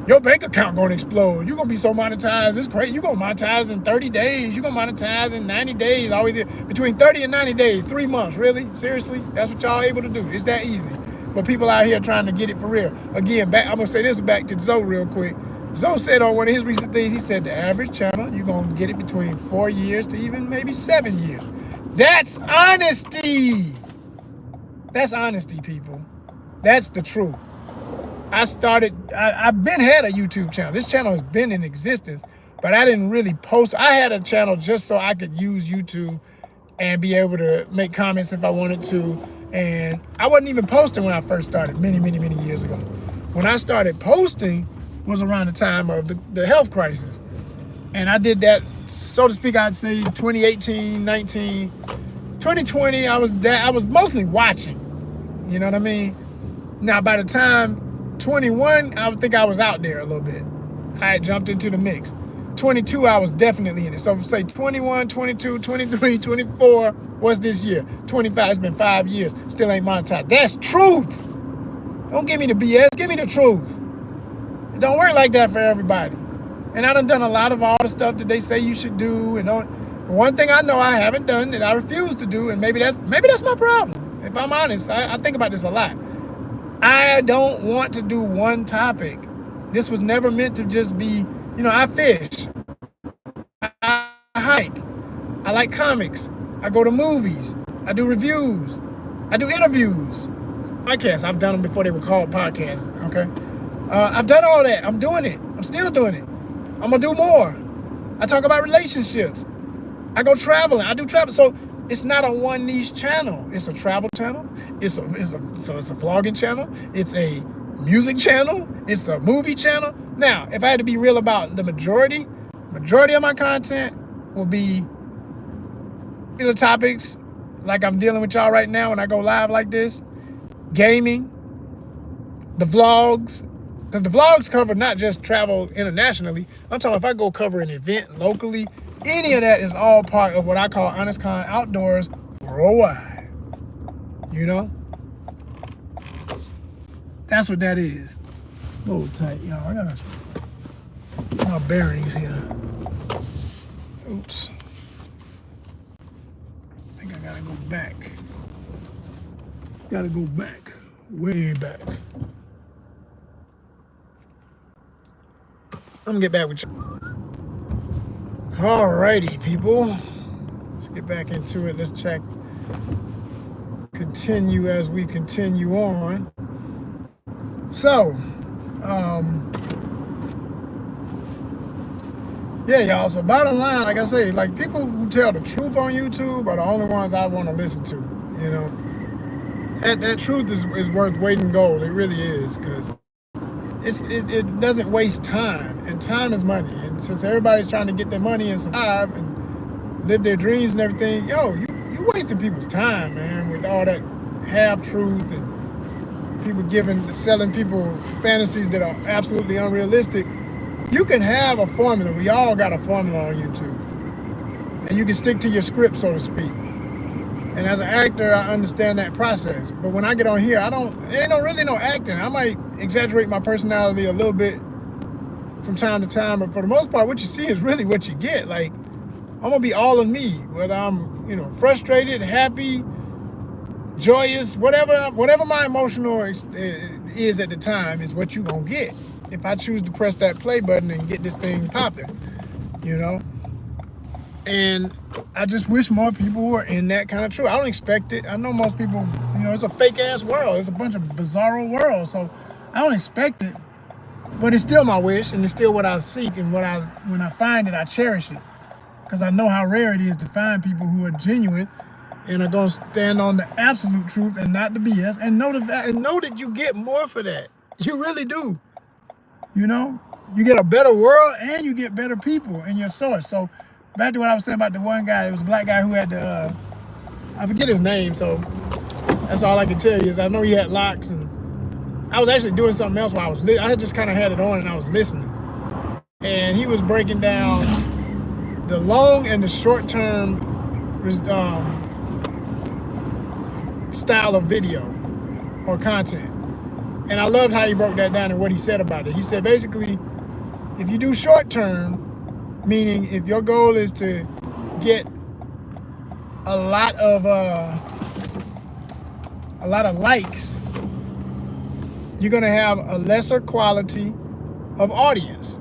your bank account gonna explode. You're gonna be so monetized, it's crazy. You're gonna monetize in 30 days, you're gonna monetize in 90 days, always between 30 and 90 days, 3 months, really? Seriously? That's what y'all able to do? It's that easy. But people out here trying to get it for real. Again, I'm gonna say this back to Zoe real quick. Zoe said on one of his recent things, he said the average channel, you're going to get it between 4 years to even maybe 7 years. That's honesty. That's honesty, people. That's the truth. I've been had a YouTube channel. This channel has been in existence, but I didn't really post. I had a channel just so I could use YouTube and be able to make comments if I wanted to. And I wasn't even posting when I first started many, many, many years ago. When I started posting, was around the time of the health crisis. And I did that, so to speak, I'd say 2018, 19, 2020, I was mostly watching, you know what I mean? Now, by the time 21, I think I was out there a little bit. I had jumped into the mix. 22, I was definitely in it. So say 21, 22, 23, 24, what's this year? 25, it's been 5 years, still ain't monetized. That's truth. Don't give me the BS, give me the truth. It don't work like that for everybody. And I done a lot of all the stuff that they say you should do. And one thing I know I haven't done that I refuse to do, and maybe that's my problem. If I'm honest, I think about this a lot. I don't want to do one topic. This was never meant to just be, I fish, I hike, I like comics, I go to movies, I do reviews, I do interviews, podcasts. I've done them before they were called podcasts, okay? I've done all that. I'm doing it. I'm still doing it. I'm gonna do more. I talk about relationships. I go traveling. I do travel. So It's not a one niche channel. It's a travel channel. It's a vlogging channel. It's a music channel. It's a movie channel. Now, if I had to be real about the majority of my content will be topics like I'm dealing with y'all right now when I go live like this, gaming, the vlogs, because the vlogs cover not just travel internationally. I'm talking if I go cover an event locally, any of that is all part of what I call ONYXCON Outdoors Worldwide. You know? That's what that is. A little tight, y'all. I got my bearings here. Oops. I think I gotta go back. Gotta go back. Way back. I'm gonna get back with you. Alrighty, people. Let's get back into it. Let's check. Continue as we continue on. So, yeah, y'all. So bottom line, like I say, like people who tell the truth on YouTube are the only ones I want to listen to. You know, that truth is worth weight in gold. It really is, because it doesn't waste time, and time is money. And since everybody's trying to get their money and survive and live their dreams and everything, yo, you wasting people's time, man, with all that half truth and people selling people fantasies that are absolutely unrealistic. You can have a formula. We all got a formula on YouTube, and you can stick to your script, so to speak. And as an actor, I understand that process. But when I get on here, there ain't really no acting. I might exaggerate my personality a little bit from time to time, but for the most part, what you see is really what you get. Like, I'm gonna be all of me, whether I'm, frustrated, happy, joyous, whatever my emotional is at the time is what you gonna get. If I choose to press that play button and get this thing popping, And I just wish more people were in that kind of truth. I don't expect it. I know most people, it's a fake ass world. It's a bunch of bizarro worlds. So I don't expect it, but it's still my wish, and it's still what I seek. And when I find it, I cherish it, because I know how rare it is to find people who are genuine and are going to stand on the absolute truth and not the BS, and know that you get more for that. You really do. You get a better world, and you get better people in your source. So back to what I was saying about the one guy, it was a black guy who had I forget his name, so that's all I can tell you is I know he had locks, and I was actually doing something else while I had just kind of had it on and I was listening. And he was breaking down the long and the short term style of video or content. And I loved how he broke that down and what he said about it. He said basically, if you do short term, meaning if your goal is to get a lot of likes, you're gonna have a lesser quality of audience.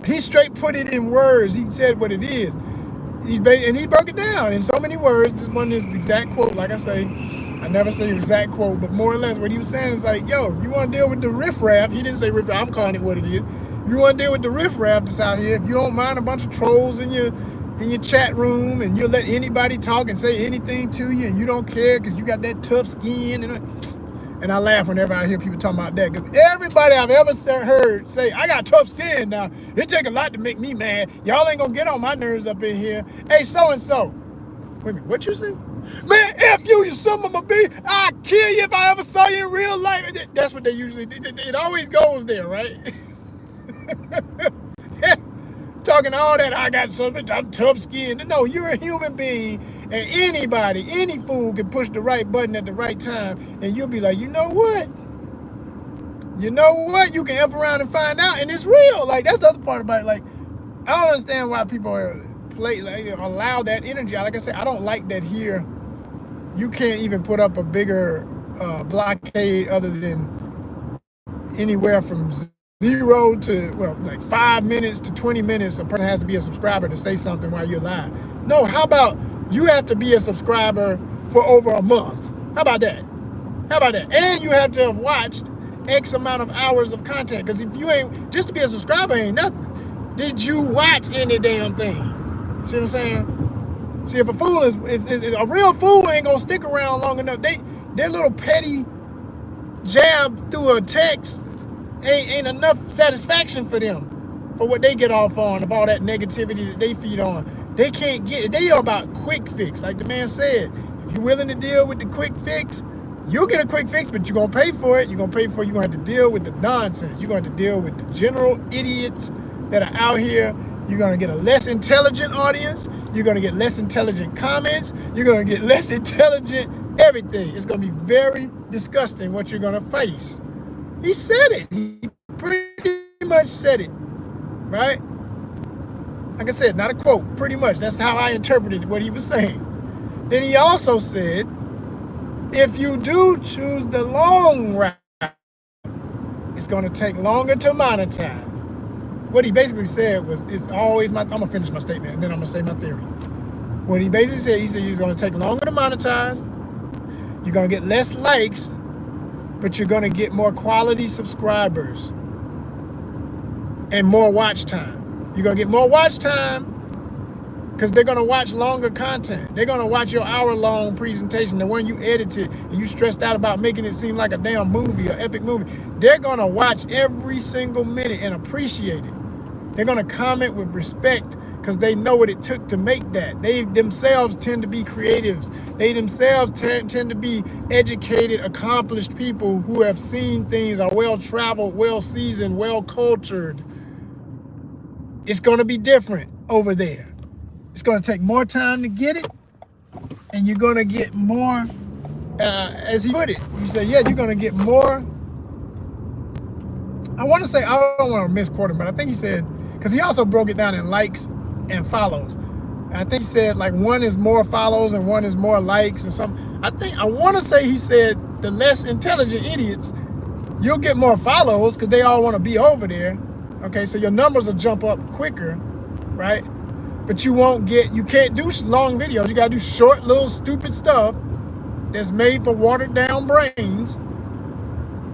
He straight put it in words. He said what it is. And he broke it down in so many words. This one is exact quote. Like I say, I never say exact quote, but more or less what he was saying is like, yo, you want to deal with the riffraff. He didn't say riffraff. I'm calling it what it is. If you want to deal with the riffraff that's out here, if you don't mind a bunch of trolls in your chat room, and you'll let anybody talk and say anything to you, and you don't care because you got that tough skin, and I laugh whenever I hear people talking about that, because everybody I've ever heard say, I got tough skin now, it take a lot to make me mad, y'all ain't gonna get on my nerves up in here. Hey, so-and-so, wait a minute, what you say? Man, F you son of a bitch, I'll kill you if I ever saw you in real life. That's what they usually do. It always goes there, right? Talking all that, I got something, I'm tough skinned. No, you're a human being, and any fool can push the right button at the right time, and you'll be like, you know what? You can F around and find out, and it's real. Like, that's the other part about it. Like, I don't understand why people allow that energy. Like I said, I don't like that here. You can't even put up a bigger blockade other than anywhere from 0 to, like 5 minutes to 20 minutes. A person has to be a subscriber to say something while you're live. No, how about you have to be a subscriber for over a month? How about that? And you have to have watched X amount of hours of content. Because if you ain't, just to be a subscriber ain't nothing. Did you watch any damn thing? See what I'm saying? See, if a fool is, if a real fool ain't gonna stick around long enough, their little petty jab through a text ain't enough satisfaction for them, for what they get off on, of all that negativity that they feed on. They can't get it. They are about quick fix. Like the man said, if you're willing to deal with the quick fix, you'll get a quick fix, but you're going to pay for it. You're going to pay for it. You're going to have to deal with the nonsense. You're going to have to deal with the general idiots that are out here. You're going to get a less intelligent audience. You're going to get less intelligent comments. You're going to get less intelligent everything. It's going to be very disgusting what you're going to face. He said it. He pretty much said it, right? Like I said, not a quote, pretty much. That's how I interpreted what he was saying. Then he also said, if you do choose the long route, it's going to take longer to monetize. What he basically said was, it's always I'm going to finish my statement and then I'm going to say my theory. What he basically said, he said it's going to take longer to monetize. You're going to get less likes, but you're going to get more quality subscribers and more watch time. You're going to get more watch time because they're going to watch longer content. They're going to watch your hour-long presentation, the one you edited and you stressed out about making it seem like a damn movie, an epic movie. They're going to watch every single minute and appreciate it. They're going to comment with respect because they know what it took to make that. They themselves tend to be creatives. They themselves tend to be educated, accomplished people who have seen things, are well-traveled, well-seasoned, well-cultured. It's going to be different over there. It's going to take more time to get it, and you're going to get more, as he put it, he said, yeah, you're going to get more. I want to say, I don't want to misquote him, but I think he said, because he also broke it down in likes and follows. And I think he said like one is more follows and one is more likes and something. I want to say he said the less intelligent idiots, you'll get more follows because they all want to be over there. Okay, so your numbers will jump up quicker, right? But you can't do long videos. You gotta do short, little, stupid stuff that's made for watered down brains.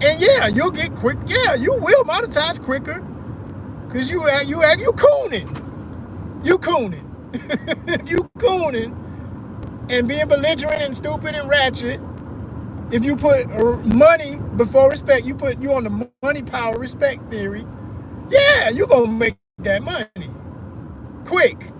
And yeah, you'll get quick. Yeah, you will monetize quicker because you cooning. You cooning. If you cooning and being belligerent and stupid and ratchet, if you put money before respect, you on the money power respect theory, yeah, you're gonna make that money quick.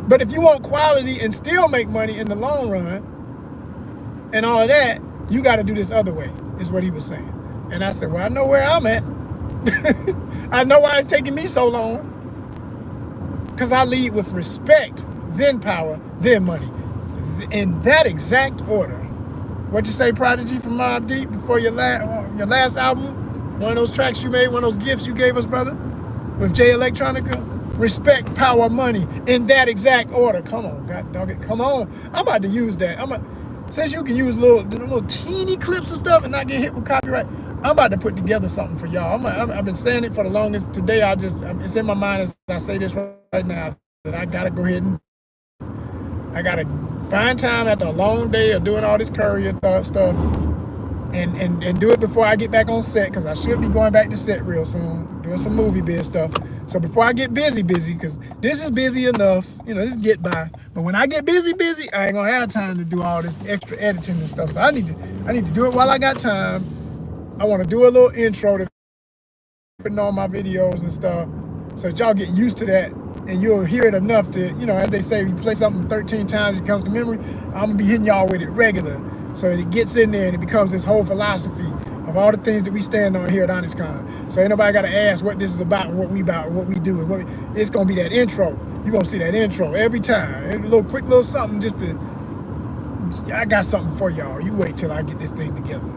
But if you want quality and still make money in the long run and all of that, you got to do this other way, is what he was saying. And I said, well, I know where I'm at. I know why it's taking me so long. Because I lead with respect, then power, then money. In that exact order. What'd you say, Prodigy, from Mobb Deep, before your last album? One of those tracks you made, one of those gifts you gave us, brother, with Jay Electronica? Respect, power, money, in that exact order. Come on, God dog it, come on. I'm about to use that. Since you can use little teeny clips and stuff and not get hit with copyright, I'm about to put together something for y'all. I've been saying it for the longest. Today, it's in my mind as I say this right now, that I gotta go ahead and I gotta find time after a long day of doing all this courier stuff and do it before I get back on set, because I should be going back to set real soon, doing some movie biz stuff. So before I get busy, because this is busy enough, this get by. But when I get busy, I ain't gonna have time to do all this extra editing and stuff. So I need to do it while I got time. I want to do a little intro to putting on my videos and stuff, so that y'all get used to that and you'll hear it enough to, as they say, if you play something 13 times, it comes to memory. I'm gonna be hitting y'all with it regular, so it gets in there and it becomes this whole philosophy of all the things that we stand on here at ONYXCON. So ain't nobody got to ask what this is about and what we about and what we do. It's going to be that intro. You're going to see that intro every time. Every quick little something I got something for y'all. You wait till I get this thing together.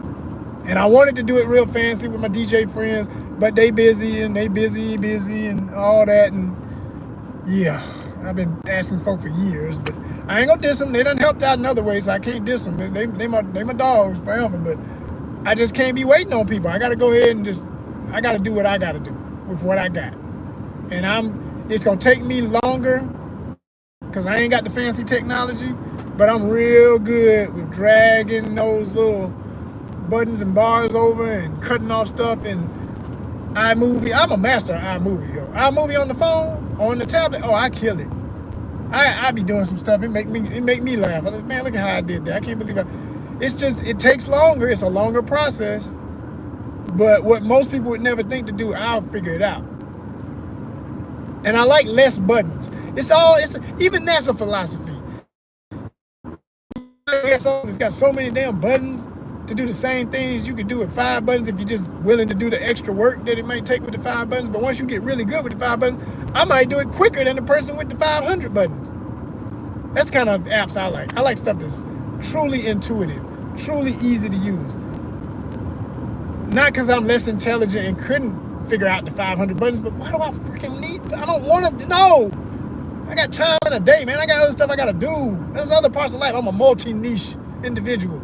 And I wanted to do it real fancy with my DJ friends, but they busy and and all that. And yeah, I've been asking folk for years, but I ain't going to diss them. They done helped out in other ways, so I can't diss them. They my dogs forever, but I just can't be waiting on people. I got to go ahead and I got to do what I got to do with what I got. And it's going to take me longer because I ain't got the fancy technology, but I'm real good with dragging those little buttons and bars over and cutting off stuff in iMovie. I'm a master of iMovie, yo. iMovie on the phone, on the tablet, oh, I kill it. I be doing some stuff. It make me laugh. I'm like, man, look at how I did that. I can't believe it. It's just, it takes longer. It's a longer process. But what most people would never think to do, I'll figure it out. And I like less buttons. Even that's a philosophy. It's got so many damn buttons to do the same things you could do with 5 buttons if you're just willing to do the extra work that it might take with the 5 buttons. But once you get really good with the 5 buttons, I might do it quicker than the person with the 500 buttons. That's kind of apps I like. I like stuff that's truly intuitive, truly easy to use. Not because I'm less intelligent and couldn't figure out the 500 buttons, but why do I freaking need? I don't want to. No, I got time in a day, man. I got other stuff I got to do. There's other parts of life. I'm a multi-niche individual.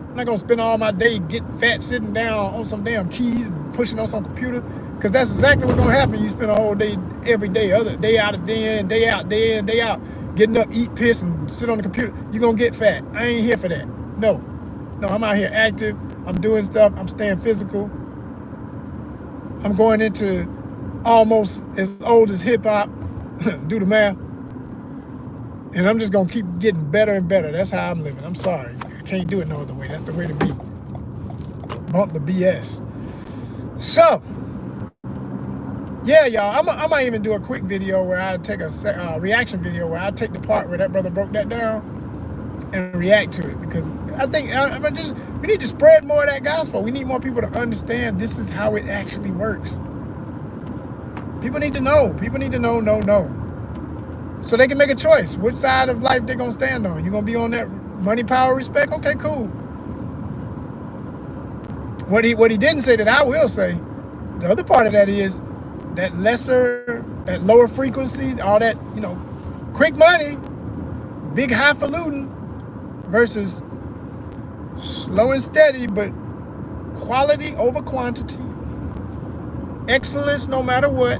I'm not gonna spend all my day getting fat sitting down on some damn keys and pushing on some computer, because that's exactly what's gonna happen. You spend a whole day, every day, other day out of day in, day out, day in, day out, getting up, eat, piss, and sit on the computer. You're gonna get fat. I ain't here for that. No, I'm out here active. I'm doing stuff. I'm staying physical. I'm going into almost as old as hip hop. Do the math. And I'm just gonna keep getting better and better. That's how I'm living. I'm sorry. I can't do it no other way. That's the way to be. Bump the BS. So, yeah, y'all. I might even do a quick video where I take a reaction video where I take the part where that brother broke that down and react to it, because I think we need to spread more of that gospel. We need more people to understand this is how it actually works. People need to know. People need to know, so they can make a choice which side of life they're gonna stand on. You're gonna be on that money, power, respect. Okay, cool. What he didn't say that I will say, the other part of that is that lower frequency, all that, quick money, big highfalutin versus slow and steady, but quality over quantity, excellence no matter what.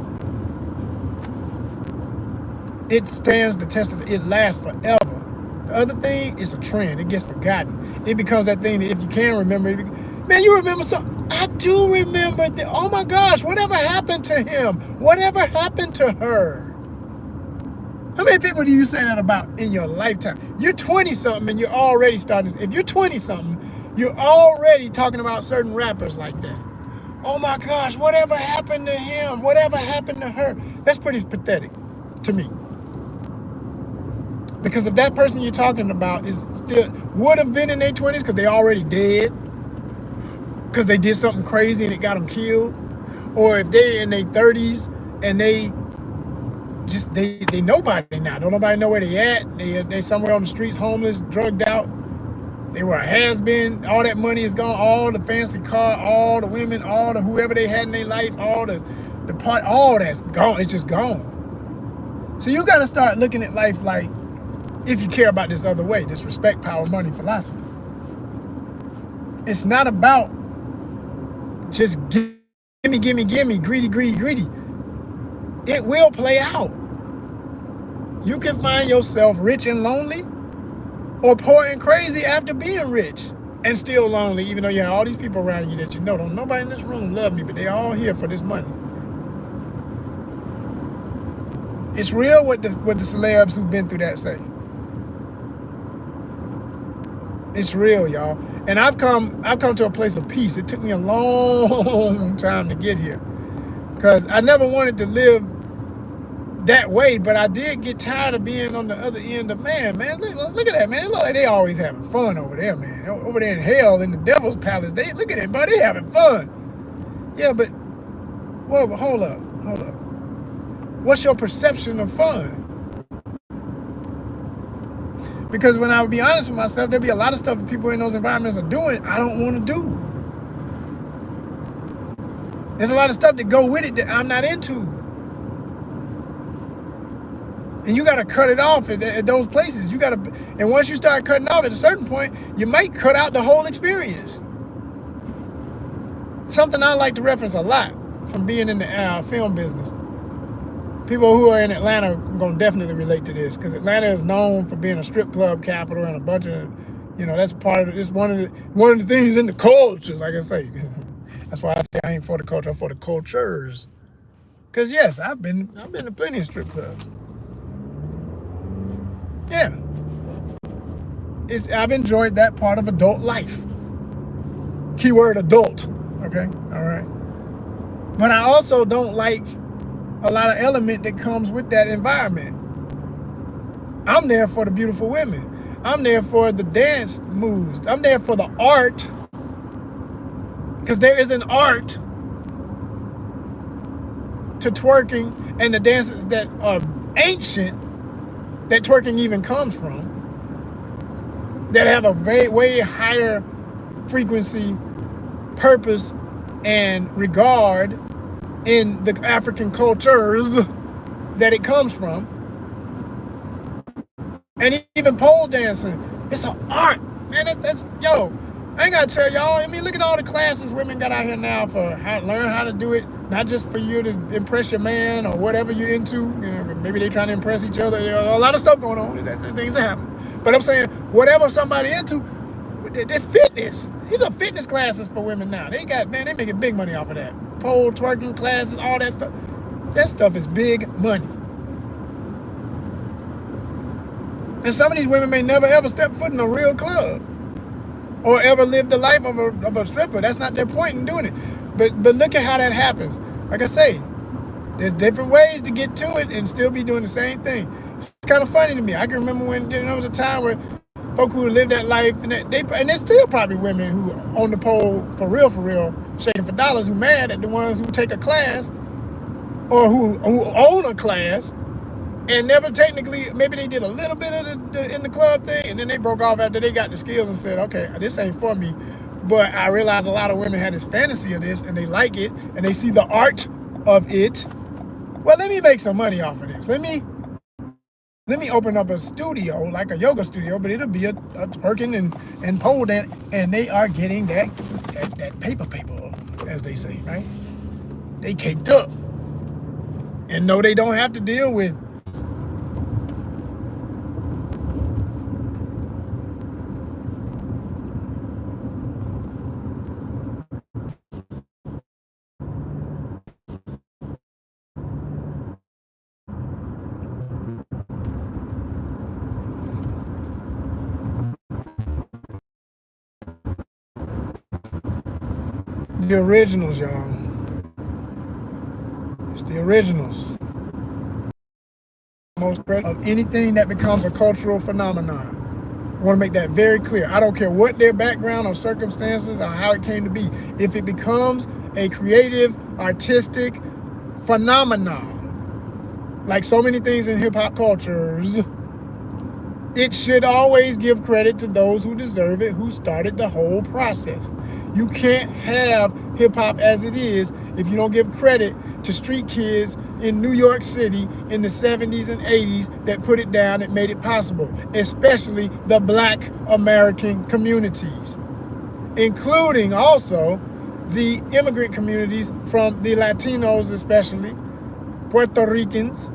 It stands the test of it. Lasts forever. The other thing is a trend. It gets forgotten. It becomes that thing that if you can remember it, man, you remember something? I do remember. Oh my gosh, whatever happened to him? Whatever happened to her? How many people do you say that about in your lifetime? You're 20-something and you're already starting. If you're 20-something, you're already talking about certain rappers like that. Oh my gosh, whatever happened to him? Whatever happened to her? That's pretty pathetic to me. Because if that person you're talking about would have been in their 20s because they already dead, because they did something crazy and it got them killed, or if they're in their 30s and they nobody now, don't nobody know where they at, they somewhere on the streets, homeless, drugged out, they were a has-been, all that money is gone, all the fancy car, all the women, all the whoever they had in their life, all the part, all that's gone. It's just gone. So you got to start looking at life like, if you care about this other way, this respect, power, money philosophy. It's not about just gimme, greedy. It will play out. You can find yourself rich and lonely, or poor and crazy after being rich and still lonely, even though you have all these people around you that you know. Don't nobody in this room love me, but they're all here for this money. It's real what the celebs who've been through that say. It's real, y'all. And I've come to a place of peace. It took me a long time to get here, because I never wanted to live that way, but I did get tired of being on the other end of, man, look at that, man. It look like they always having fun over there, man. Over there in hell, in the devil's palace, they look at it, buddy, they having fun. Yeah, but, well, hold up. What's your perception of fun? Because when I would be honest with myself, there'd be a lot of stuff that people in those environments are doing I don't want to do. There's a lot of stuff that go with it that I'm not into. And you got to cut it off at those places. And once you start cutting off at a certain point, you might cut out the whole experience. Something I like to reference a lot from being in the film business. People who are in Atlanta are going to definitely relate to this, because Atlanta is known for being a strip club capital and a bunch of, that's part of it. It's one of the things in the culture, like I say. That's why I say I ain't for the culture, I'm for the cultures. Cause yes, I've been to plenty of strip clubs. Yeah, I've enjoyed that part of adult life. Keyword adult. Okay, all right. But I also don't like a lot of element that comes with that environment. I'm there for the beautiful women. I'm there for the dance moves. I'm there for the art. Because there is an art to twerking and the dances that are ancient that twerking even comes from, that have a way higher frequency, purpose, and regard in the African cultures that it comes from. And even pole dancing, it's an art, man. That's yo. I ain't gotta tell y'all. I mean, look at all the classes women got out here now for learn how to do it. Not just for you to impress your man or whatever you're into. You know, maybe they trying to impress each other. You know, a lot of stuff going on. Things that happen. But I'm saying whatever somebody into, this fitness. These are fitness classes for women now. They making big money off of that. Pole twerking classes, all that stuff. That stuff is big money. And some of these women may never ever step foot in a real club or ever live the life of a stripper. That's not their point in doing it. But look at how that happens. Like I say, there's different ways to get to it and still be doing the same thing. It's kind of funny to me. I can remember when there was a time where folk who lived that life, and there's still probably women who on the pole for real, shaking for dollars, who mad at the ones who take a class or who own a class and never technically, maybe they did a little bit of the in the club thing, and then they broke off after they got the skills and said, okay, this ain't for me. But I realized a lot of women had this fantasy of this, and they like it, and they see the art of it. Well, let me make some money off of this. Let me open up a studio, like a yoga studio, but it'll be a twerking and pole dance, and they are getting that paper, as they say, right? They caked up. And no, they don't have to deal with the originals, y'all. It's the originals. Most of anything that becomes a cultural phenomenon. I want to make that very clear. I don't care what their background or circumstances or how it came to be. If it becomes a creative, artistic phenomenon, like so many things in hip-hop cultures, it should always give credit to those who deserve it, who started the whole process. You can't have hip-hop as it is if you don't give credit to street kids in New York City in the 70s and 80s that put it down, that made it possible, especially the Black American communities, including also the immigrant communities from the Latinos, especially Puerto Ricans,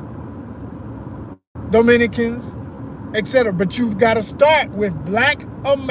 Dominicans, etc. But you've got to start with Black American